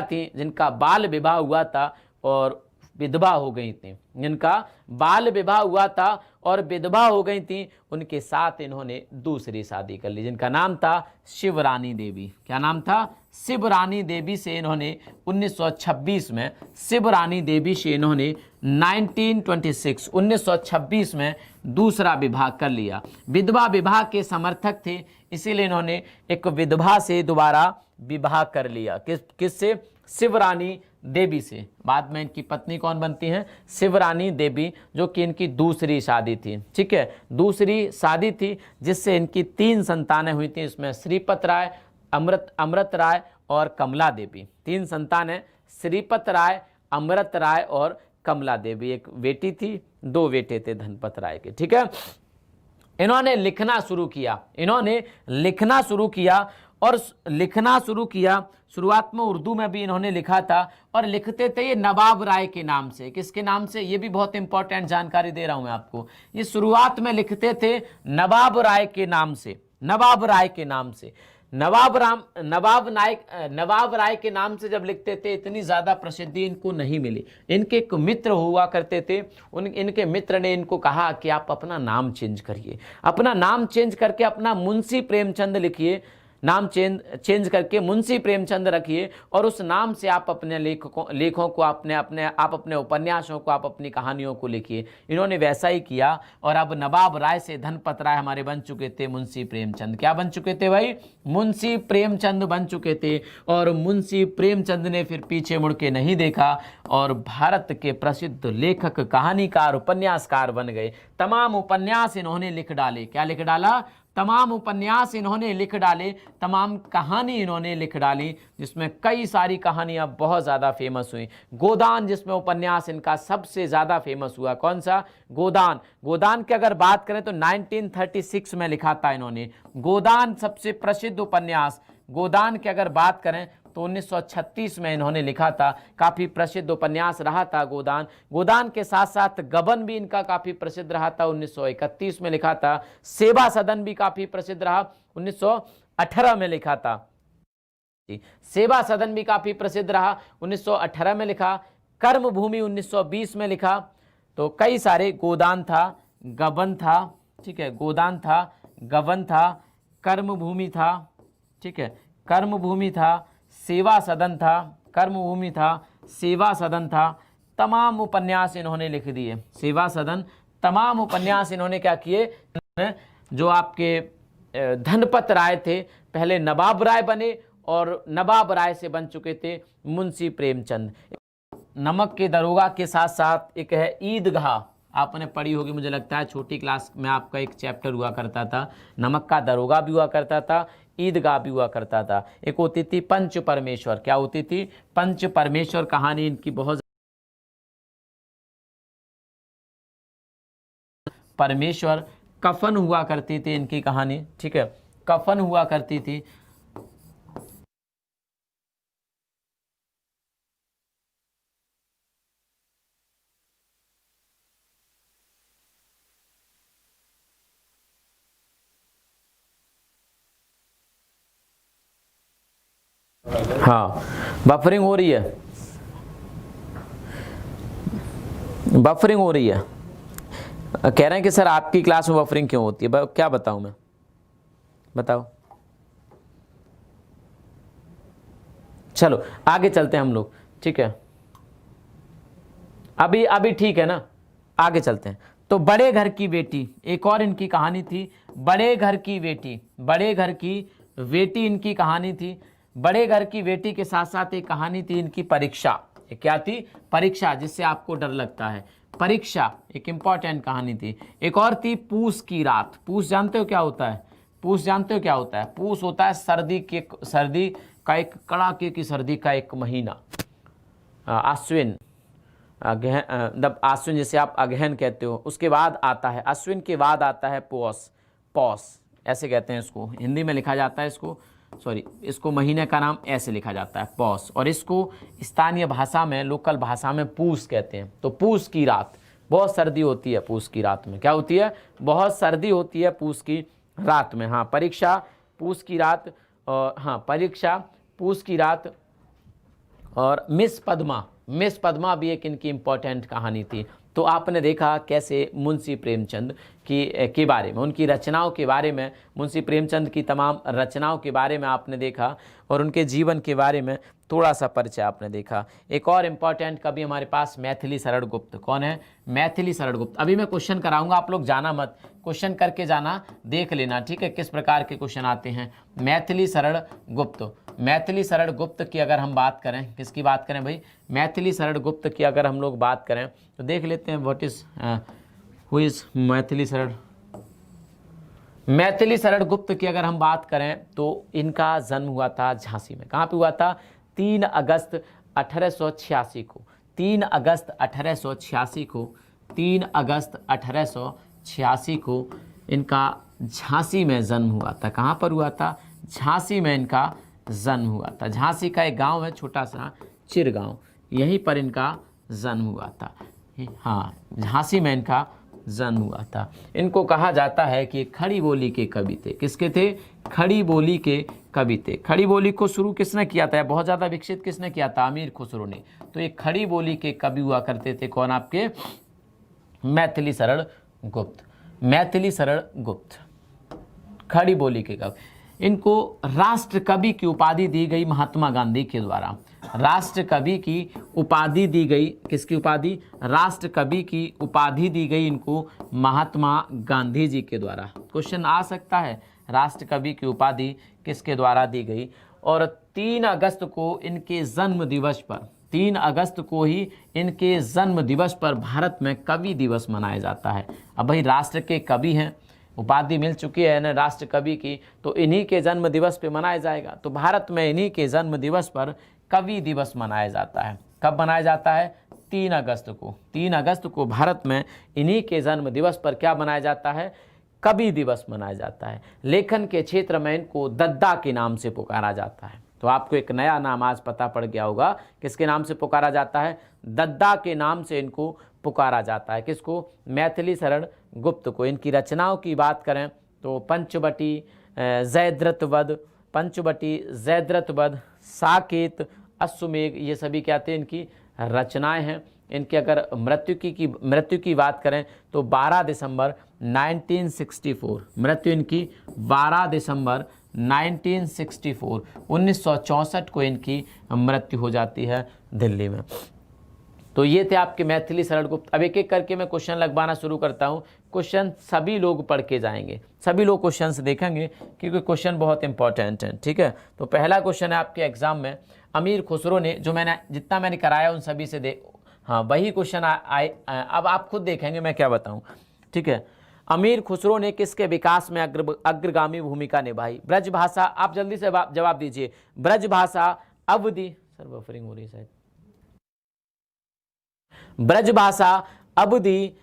थी जिनका बाल विवाह हुआ था और विधवा हो गई थी। जिनका बाल विवाह हुआ था और विधवा हो गई थी, उनके साथ इन्होंने दूसरी शादी कर ली, जिनका नाम था शिवरानी देवी। क्या नाम था? शिवरानी देवी से इन्होंने 1926 में, शिवरानी देवी से इन्होंने 1926 में दूसरा विवाह कर लिया। विधवा विवाह के समर्थक थे, इसीलिए इन्होंने एक विधवा से दोबारा विवाह कर लिया। किससे? शिवरानी देवी से। बाद में इनकी पत्नी कौन बनती हैं? शिवरानी देवी, जो कि इनकी दूसरी शादी थी। ठीक है, दूसरी शादी थी, जिससे इनकी 3 संतानें हुई थी। इसमें श्रीपत राय, अमृत राय और कमला देवी। 3 संतान है, श्रीपत राय, अमृत राय और कमला देवी। एक बेटी थी, 2 बेटे थे धनपत राय के। ठीक है, इन्होंने लिखना शुरू किया। शुरुआत में उर्दू में भी इन्होंने लिखा था और लिखते थे ये नवाब राय के नाम से। किसके नाम से? ये भी बहुत इंपॉर्टेंट जानकारी दे रहा हूं मैं आपको। ये शुरुआत में लिखते थे नवाब राय के नाम से। नवाब राय के नाम से जब लिखते थे, इतनी ज्यादा प्रसिद्धि इनको नहीं मिली। इनके एक मित्र हुआ करते थे, इनके मित्र ने इनको कहा कि आप अपना नाम चेंज करिए, अपना नाम चेंज करके अपना मुंशी प्रेमचंद लिखिए, नाम चेंज करके मुंशी प्रेमचंद रखिए, और उस नाम से आप अपने लेखों को, आप अपने उपन्यासों को, आप अपनी कहानियों को लिखिए। इन्होंने वैसा ही किया और अब नवाब राय से धनपत राय हमारे बन चुके थे मुंशी प्रेमचंद। क्या बन चुके थे भाई? मुंशी प्रेमचंद बन चुके थे। और मुंशी प्रेमचंद ने फिर पीछे मुड़ के नहीं देखा और भारत के प्रसिद्ध लेखक, कहानीकार, उपन्यासकार बन गए। तमाम उपन्यास इन्होंने लिख डाले। क्या लिख डाला? तमाम उपन्यास इन्होंने लिख डाले, तमाम कहानी इन्होंने लिख डाली, जिसमें कई सारी कहानियां बहुत ज़्यादा फेमस हुई। गोदान जिसमें उपन्यास इनका सबसे ज़्यादा फेमस हुआ, कौन सा? गोदान। गोदान की अगर बात करें तो 1936 में लिखा था इन्होंने। गोदान सबसे प्रसिद्ध उपन्यास। गोदान की अगर बात करें तो 1936 में इन्होंने लिखा था। काफ़ी प्रसिद्ध उपन्यास रहा था गोदान। गोदान के साथ साथ गबन भी इनका काफ़ी प्रसिद्ध रहा था, 1931 में लिखा था। सेवा सदन भी काफ़ी प्रसिद्ध रहा, 1918 में लिखा था। सेवा सदन भी काफ़ी प्रसिद्ध रहा, 1918 में लिखा। कर्मभूमि 1920 में लिखा। तो कई सारे, गोदान था, गबन था, ठीक है, गोदान था, गबन था, कर्मभूमि था, ठीक है, कर्मभूमि था, सेवा सदन था, कर्मभूमि था, सेवा सदन था। तमाम उपन्यास इन्होंने लिख दिए। सेवा सदन, तमाम उपन्यास इन्होंने क्या किए? जो आपके धनपत राय थे, पहले नवाब राय बने और नवाब राय से बन चुके थे मुंशी प्रेमचंद। नमक के दरोगा के साथ साथ एक है ईदगाह, आपने पढ़ी होगी, मुझे लगता है छोटी क्लास में आपका एक चैप्टर हुआ करता था। नमक का दरोगा भी हुआ करता था, ईदगाह भी हुआ करता था। एक होती थी पंच परमेश्वर। क्या होती थी? पंच परमेश्वर कहानी इनकी बहुत, परमेश्वर। कफन हुआ करती थी इनकी कहानी, ठीक है, कफन हुआ करती थी। हाँ, बफरिंग हो रही है, बफरिंग हो रही है। कह रहे हैं कि सर आपकी क्लास में बफरिंग क्यों होती है? क्या बताऊं मैं, बताओ। चलो आगे चलते हैं हम लोग, ठीक है, अभी ठीक है ना, आगे चलते हैं। तो बड़े घर की बेटी, एक और इनकी कहानी थी, बड़े घर की बेटी। बड़े घर की बेटी इनकी कहानी थी। बड़े घर की बेटी के साथ साथ एक कहानी थी इनकी परीक्षा। क्या थी? परीक्षा, जिससे आपको डर लगता है। परीक्षा एक इंपॉर्टेंट कहानी थी। एक और थी पूस की रात। पूस जानते हो क्या होता है? पूस जानते हो क्या होता है? पूस होता है सर्दी का एक, कड़ाके की सर्दी का एक महीना। आश्विन, आश्विन जिसे आप अगहन कहते हो, उसके बाद आता है, अश्विन के बाद आता है पौष। पौष ऐसे कहते हैं इसको, हिंदी में लिखा जाता है इसको, सॉरी, इसको महीने का नाम ऐसे लिखा जाता है, पौष। और इसको स्थानीय भाषा में, लोकल भाषा में पूस कहते हैं। तो पूस की रात, बहुत सर्दी होती है पूस की रात में। क्या होती है? बहुत सर्दी होती है पूस की रात में। हाँ, परीक्षा पूस की रात, और हाँ, परीक्षा पूस की रात। और मिस पद्मा, मिस पद्मा भी एक इनकी इम्पोर्टेंट कहानी थी। तो आपने देखा कैसे मुंशी प्रेमचंद के बारे में, उनकी रचनाओं के बारे में, मुंशी प्रेमचंद की तमाम रचनाओं के बारे में आपने देखा, और उनके जीवन के बारे में थोड़ा सा परिचय आपने देखा। एक और इम्पॉर्टेंट कवि हमारे पास मैथिली शरण गुप्त। कौन है? मैथिली शरण गुप्त। अभी मैं क्वेश्चन कराऊंगा, आप लोग जाना मत, क्वेश्चन करके जाना, देख लेना, ठीक है, किस प्रकार के क्वेश्चन आते हैं। मैथिली शरण गुप्त। मैथिली शरण गुप्त की अगर हम बात करें, किसकी बात करें भाई? मैथिली शरण गुप्त की अगर हम लोग बात करें तो देख लेते हैं what is, who is Maithili Sharan. Maithili Sharan Gupt की अगर हम बात करें तो इनका जन्म हुआ था झांसी में। कहाँ पे हुआ था? 3 अगस्त 1886 को। 3 अगस्त 1886 को, 3 अगस्त 1886 को इनका झांसी में जन्म हुआ था। कहाँ पर हुआ था? झांसी में इनका जन्म हुआ था। झांसी का एक गांव है छोटा सा, चिरगांव, यहीं पर इनका जन्म हुआ था। हाँ, झांसी में इनका जन्म हुआ था। इनको कहा जाता है कि खड़ी बोली के कवि थे। किसके थे? खड़ी बोली के कवि थे। खड़ी बोली को शुरू किसने किया था? बहुत ज़्यादा विकसित किसने किया था? अमीर खुसरो ने। तो ये खड़ी बोली के कवि हुआ करते थे। कौन? आपके मैथिली शरण गुप्त। मैथिली शरण गुप्त खड़ी बोली के कवि। इनको राष्ट्र कवि की उपाधि दी गई महात्मा गांधी के द्वारा। राष्ट्र कवि की उपाधि दी गई, किसकी उपाधि? राष्ट्र कवि की उपाधि दी गई इनको महात्मा गांधी जी के द्वारा। क्वेश्चन आ सकता है, राष्ट्र कवि की उपाधि किसके द्वारा दी गई? और 3 अगस्त को इनके जन्म दिवस पर, 3 अगस्त को ही इनके जन्म दिवस पर भारत में कवि दिवस मनाया जाता है। अब भाई राष्ट्र के कवि हैं, उपाधि मिल चुकी है ना राष्ट्र कवि की, तो इन्हीं के जन्म दिवस पे मनाया जाएगा। तो भारत में इन्हीं के जन्म दिवस पर कवि दिवस मनाया जाता है। कब मनाया जाता है? 3 अगस्त को। 3 अगस्त को भारत में इन्हीं के जन्म दिवस पर क्या मनाया जाता है? कवि दिवस मनाया जाता है। लेखन के क्षेत्र में इनको दद्दा के नाम से पुकारा जाता है। तो आपको एक नया नाम आज पता पड़ गया होगा, किसके नाम से पुकारा जाता है? दद्दा के नाम से इनको पुकारा जाता है। किसको? मैथिली शरण गुप्त को। इनकी रचनाओं की बात करें तो पंचवटी, जयद्रथ वध, साकेत, अश्वमेघ, ये सभी क्या थे? इनकी रचनाएं हैं। इनकी अगर मृत्यु की बात करें तो 12 दिसंबर 1964, मृत्यु इनकी 12 दिसंबर 1964, 1964 को इनकी मृत्यु हो जाती है दिल्ली में। तो ये थे आपके मैथिली शरण गुप्त। अब एक एक करके मैं क्वेश्चन लगवाना शुरू करता हूँ। क्वेश्चन सभी लोग पढ़ के जाएंगे, सभी लोग क्वेश्चन देखेंगे क्योंकि क्वेश्चन बहुत इंपॉर्टेंट है। ठीक है, तो पहला क्वेश्चन है आपके एग्जाम में, अमीर खुसरो ने, जो जितना मैंने कराया उन सभी से हाँ वही क्वेश्चन आए। अब आप खुद देखेंगे मैं क्या बताऊँ। ठीक है, अमीर खुसरो ने किसके विकास में अग्रगामी भूमिका निभाई? ब्रजभाषा, आप जल्दी से जवाब दीजिए। ब्रजभाषा, अवधि, सर बफरिंग हो रही है शायद, ब्रजभाषा, अवधि,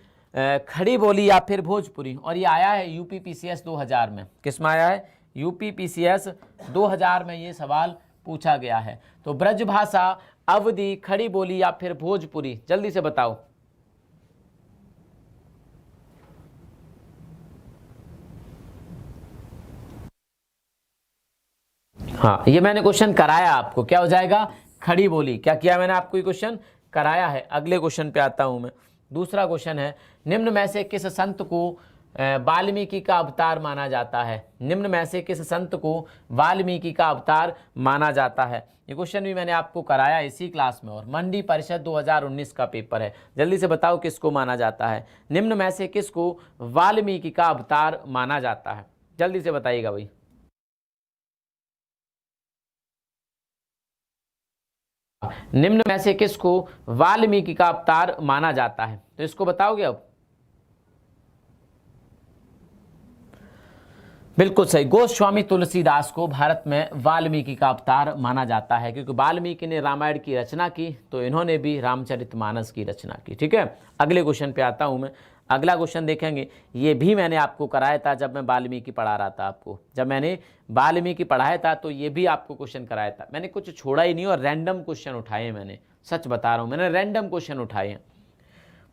खड़ी बोली या फिर भोजपुरी। और ये आया है यूपीपीसीएस 2000 में। किस में आया है? यूपीपीसीएस 2000 में ये सवाल पूछा गया है। तो ब्रजभाषा, अवधि, खड़ी बोली या फिर भोजपुरी, जल्दी से बताओ। हाँ, ये मैंने क्वेश्चन कराया आपको, क्या हो जाएगा? खड़ी बोली। क्या किया मैंने आपको? ये क्वेश्चन कराया है। अगले क्वेश्चन पे आता हूं मैं। दूसरा क्वेश्चन है, निम्न में से किस संत को वाल्मीकि का अवतार माना जाता है? निम्न में से किस संत को वाल्मीकि का अवतार माना जाता है? ये क्वेश्चन भी मैंने आपको कराया इसी क्लास में, और मंडी परिषद 2019 का पेपर है। जल्दी से बताओ किसको माना जाता है? निम्न में से किसको वाल्मीकि का अवतार माना जाता है? जल्दी से बताइएगा भाई। निम्न में से किसको वाल्मीकि का अवतार माना जाता है? तो इसको बताओगे अब? बिल्कुल सही, गोस्वामी तुलसीदास को भारत में वाल्मीकि का अवतार माना जाता है, क्योंकि वाल्मीकि ने रामायण की रचना की, तो इन्होंने भी रामचरितमानस की रचना की। ठीक है, अगले क्वेश्चन पे आता हूं मैं। अगला क्वेश्चन देखेंगे, ये भी मैंने आपको कराया था जब मैं वाल्मीकि पढ़ा रहा था आपको। जब मैंने वाल्मीकि पढ़ाया था तो ये भी आपको क्वेश्चन कराया था। मैंने कुछ छोड़ा ही नहीं और रैंडम क्वेश्चन उठाए। मैंने सच बता रहा हूँ, मैंने रैंडम क्वेश्चन उठाए हैं।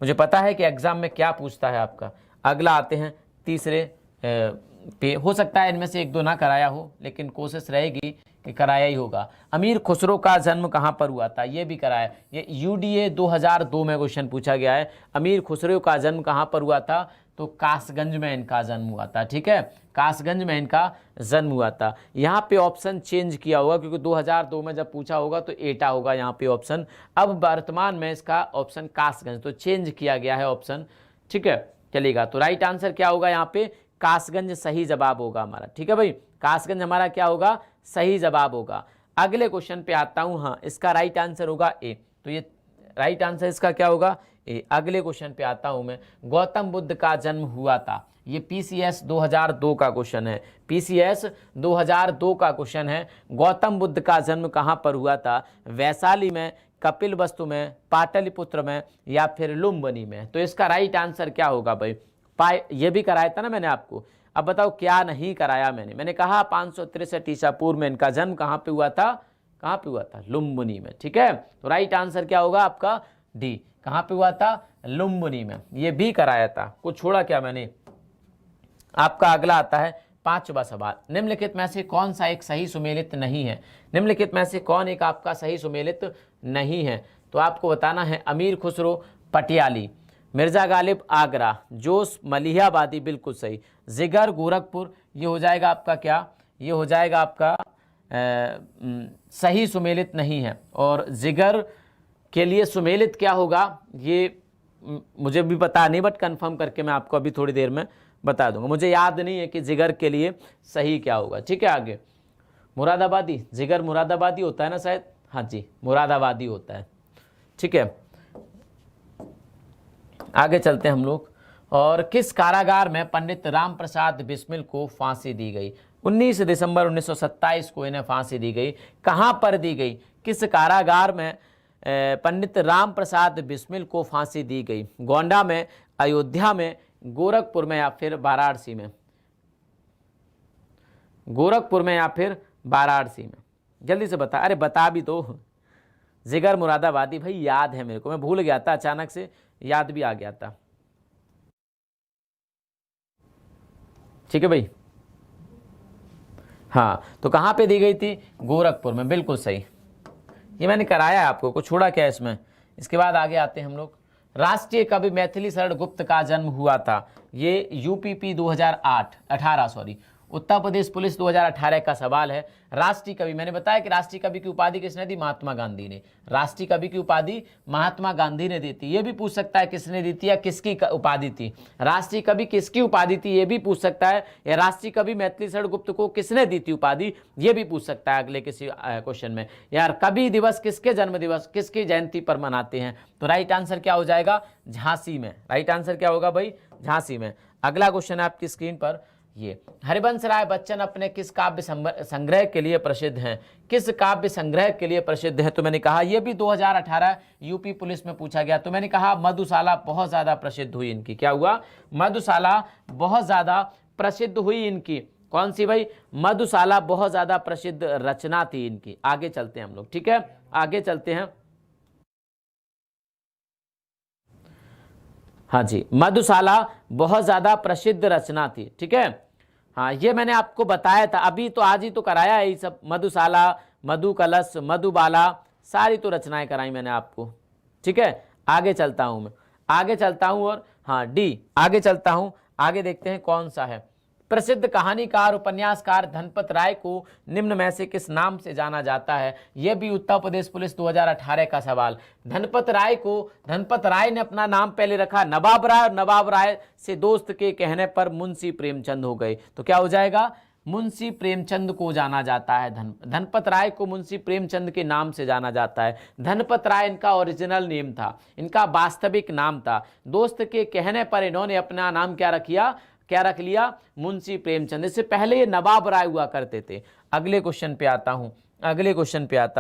मुझे पता है कि एग्जाम में क्या पूछता है आपका। अगला आते हैं तीसरे पे। हो सकता है इनमें से एक दो ना कराया हो, लेकिन कोशिश रहेगी कि कराया ही होगा। अमीर खुसरो का जन्म कहाँ पर हुआ था? ये भी कराया। ये यूडीए 2002 में क्वेश्चन पूछा गया है। अमीर खुसरो का जन्म कहाँ पर हुआ था? तो कासगंज में इनका जन्म हुआ था। ठीक है, कासगंज में इनका जन्म हुआ था। यहाँ पे ऑप्शन चेंज किया होगा, क्योंकि 2002 में जब पूछा होगा तो एटा होगा यहाँ पे ऑप्शन। अब वर्तमान में इसका ऑप्शन कासगंज, तो चेंज किया गया है ऑप्शन। ठीक है, चलेगा। तो राइट आंसर क्या होगा यहाँ पे? कासगंज सही जवाब होगा हमारा। ठीक है भाई, कासगंज हमारा क्या होगा? सही जवाब होगा। अगले क्वेश्चन पे आता हूं। हाँ, इसका राइट आंसर होगा ए। तो ये राइट आंसर इसका क्या होगा? ए। अगले क्वेश्चन पे आता हूं मैं। गौतम बुद्ध का जन्म हुआ था। ये पीसीएस 2002 का क्वेश्चन है। पीसीएस 2002 का क्वेश्चन है। गौतम बुद्ध का जन्म कहां पर हुआ था? वैशाली में, कपिलवस्तु में, पाटलिपुत्र में या फिर लुम्बिनी में? तो इसका राइट आंसर क्या होगा भाई? ये भी कराया था ना मैंने आपको। अब बताओ क्या नहीं कराया मैंने कहा 563 ईसा पूर्व में इनका जन्म कहां पे हुआ था? कहां पे हुआ था? लुम्बिनी में। ठीक है, तो राइट आंसर क्या होगा आपका? डी। कहां पे हुआ था? लुम्बिनी में। ये भी कराया था, कुछ छोड़ा क्या मैंने? आपका अगला आता है 5वां सवाल। निम्नलिखित में से कौन सा एक सही सुमेलित नहीं है? निम्नलिखित में से कौन एक आपका सही सुमेलित नहीं है? तो आपको बताना है। अमीर खुसरो पटियाली, मिर्जा गालिब आगरा, जोश मलिहाबादी, बिल्कुल सही। जिगर गोरखपुर, ये हो जाएगा आपका क्या? ये हो जाएगा आपका सही सुमेलित नहीं है। और जिगर के लिए सुमेलित क्या होगा ये मुझे भी पता नहीं, बट कंफर्म करके मैं आपको अभी थोड़ी देर में बता दूंगा। मुझे याद नहीं है कि जिगर के लिए सही क्या होगा। ठीक है, आगे मुरादाबादी, जिगर मुरादाबादी होता है ना शायद? हाँ जी, मुरादाबादी होता है। ठीक है, आगे चलते हैं हम लोग। और किस कारागार में पंडित राम प्रसाद बिस्मिल को फांसी दी गई? 19 दिसंबर 1927 को इन्हें फांसी दी गई। कहाँ पर दी गई? किस कारागार में पंडित राम प्रसाद बिस्मिल को फांसी दी गई? गोंडा में, अयोध्या में, गोरखपुर में या फिर वाराणसी में? गोरखपुर में या फिर वाराणसी में? जल्दी से बता, अरे बता भी तो। जिगर मुरादाबादी, भाई याद है मेरे को, मैं भूल गया था, अचानक से याद भी आ गया था। ठीक है भाई, हाँ, तो कहाँ पे दी गई थी? गोरखपुर में, बिल्कुल सही। ये मैंने कराया है आपको, कुछ छोड़ा क्या इसमें? इसके बाद आगे आते हैं हम लोग। राष्ट्रीय कवि मैथिली शरण गुप्त का जन्म हुआ था, ये UPP 2018 sorry, Uttar Pradesh police 2018 का सवाल है। राष्ट्रीय कवि, मैंने बताया कि राष्ट्रीय कवि की उपाधि किसने दी? महात्मा गांधी ने। राष्ट्रीय कवि की उपाधि महात्मा गांधी ने दी थी। ये भी पूछ सकता है किसने दी थी या किसकी उपाधि थी। राष्ट्रीय कवि किसकी उपाधि थी ये भी पूछ सकता है, या राष्ट्रीय कवि मैथिली शरण गुप्त को किसने दी थी उपाधि, ये भी पूछ सकता है अगले किसी क्वेश्चन में। यार कवि दिवस किसके जन्म दिवस, किसकी जयंती पर मनाते हैं? तो राइट आंसर क्या हो जाएगा? झांसी में। राइट आंसर क्या होगा भाई? झांसी में। अगला क्वेश्चन है आपकी स्क्रीन पर, ये हरिवंश राय बच्चन अपने किस काव्य संग्रह के लिए प्रसिद्ध हैं? किस काव्य संग्रह के लिए प्रसिद्ध है? तो मैंने कहा ये भी 2018 यूपी पुलिस में पूछा गया। तो मैंने कहा मधुशाला बहुत ज्यादा प्रसिद्ध हुई इनकी। क्या हुआ? मधुशाला बहुत ज्यादा प्रसिद्ध हुई इनकी। कौन सी भाई? मधुशाला बहुत ज्यादा प्रसिद्ध रचना थी इनकी। आगे चलते हैं हम लोग, ठीक है, आगे चलते हैं। हाँ जी, मधुशाला बहुत ज्यादा प्रसिद्ध रचना थी, ठीक है। हाँ, ये मैंने आपको बताया था, अभी तो आज ही तो कराया है ये सब। मधुशाला, मधु कलश, मधुबाला, सारी तो रचनाएं कराई मैंने आपको, ठीक है। आगे चलता हूं मैं, आगे चलता हूं, और हाँ डी, आगे चलता हूं। आगे देखते हैं कौन सा है। प्रसिद्ध कहानीकार उपन्यासकार धनपत राय को निम्न में से किस नाम से जाना जाता है? यह भी उत्तर प्रदेश पुलिस 2018 का सवाल। धनपत राय ने अपना नाम पहले रखा नवाब राय, और नवाब राय से दोस्त के कहने पर मुंशी प्रेमचंद हो गए। तो क्या हो जाएगा? मुंशी प्रेमचंद को जाना जाता है। धनपत राय को मुंशी प्रेमचंद के नाम से जाना जाता है। धनपत राय इनका ओरिजिनल नेम था, इनका वास्तविक नाम था। दोस्त के कहने पर इन्होंने अपना नाम क्या रख लिया? मुंशी प्रेमचंद। इससे पहले ये नवाब राय हुआ करते थे। अगले क्वेश्चन पे आता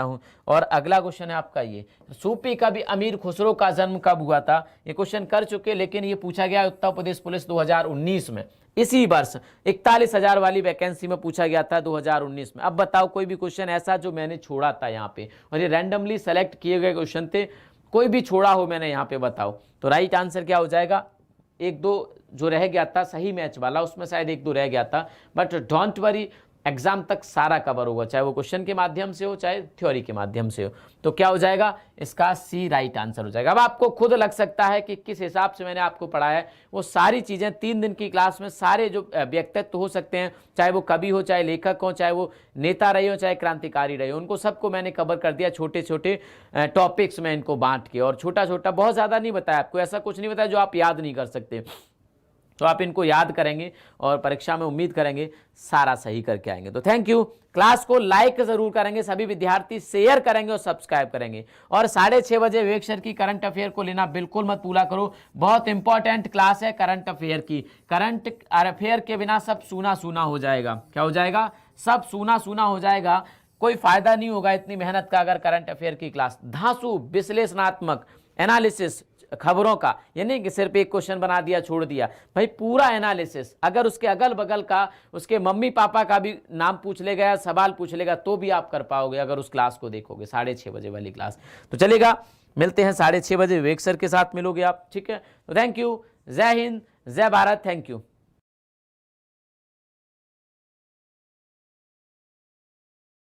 हूं, और अगला क्वेश्चन है आपका ये, सूफी कवि अमीर खुसरो का जन्म कब हुआ था? ये क्वेश्चन कर चुके, लेकिन ये पूछा गया उत्तर प्रदेश पुलिस 2019 में, इसी वर्ष 41,000 वाली वैकेंसी में पूछा गया था 2019 में। अब बताओ कोई भी क्वेश्चन ऐसा जो मैंने छोड़ा था यहाँ पे, और ये रैंडमली सेलेक्ट किए गए क्वेश्चन थे, कोई भी छोड़ा हो मैंने यहाँ पे, बताओ। तो राइट आंसर क्या हो जाएगा? एक दो जो रह गया था सही मैच वाला, उसमें शायद एक दो रह गया था, बट डोंट वरी, एग्जाम तक सारा कवर होगा, चाहे वो क्वेश्चन के माध्यम से हो चाहे थ्योरी के माध्यम से हो। तो क्या हो जाएगा? इसका सी राइट आंसर हो जाएगा। अब आपको खुद लग सकता है कि किस हिसाब से मैंने आपको पढ़ाया है, वो सारी चीजें 3 दिन की क्लास में सारे जो व्यक्तित्व हो सकते हैं, चाहे वो कवि हो, चाहे लेखक हो, चाहे वो नेता रहे हो, चाहे क्रांतिकारी रहे हो, उनको सबको मैंने कवर कर दिया छोटे छोटे टॉपिक्स में इनको बांट के, और छोटा छोटा, बहुत ज्यादा नहीं बताया आपको, ऐसा कुछ नहीं बताया जो आप याद नहीं कर सकते। तो आप इनको याद करेंगे और परीक्षा में उम्मीद करेंगे सारा सही करके आएंगे। तो थैंक यू। क्लास को लाइक जरूर करेंगे सभी विद्यार्थी, शेयर करेंगे और सब्सक्राइब करेंगे। और 6:30 बजे विवेक सर की करंट अफेयर को लेना बिल्कुल मत भूला करो, बहुत इंपॉर्टेंट क्लास है करंट अफेयर की। करंट अफेयर के बिना सब सूना सूना हो जाएगा। क्या हो जाएगा? सब सूना सूना हो जाएगा, कोई फायदा नहीं होगा इतनी मेहनत का अगर करंट अफेयर की क्लास। धांसू, विश्लेषणात्मक एनालिसिस खबरों का, यानी कि सिर्फ एक क्वेश्चन बना दिया छोड़ दिया, भाई पूरा एनालिसिस, अगर उसके अगल बगल का, उसके मम्मी पापा का भी नाम पूछ लेगा या सवाल पूछ लेगा तो भी आप कर पाओगे अगर उस क्लास को देखोगे, 6:30 बजे वाली क्लास। तो चलेगा, मिलते हैं 6:30 बजे विवेक सर के साथ मिलोगे आप, ठीक है। तो थैंक यू, जय हिंद, जय भारत, थैंक यू।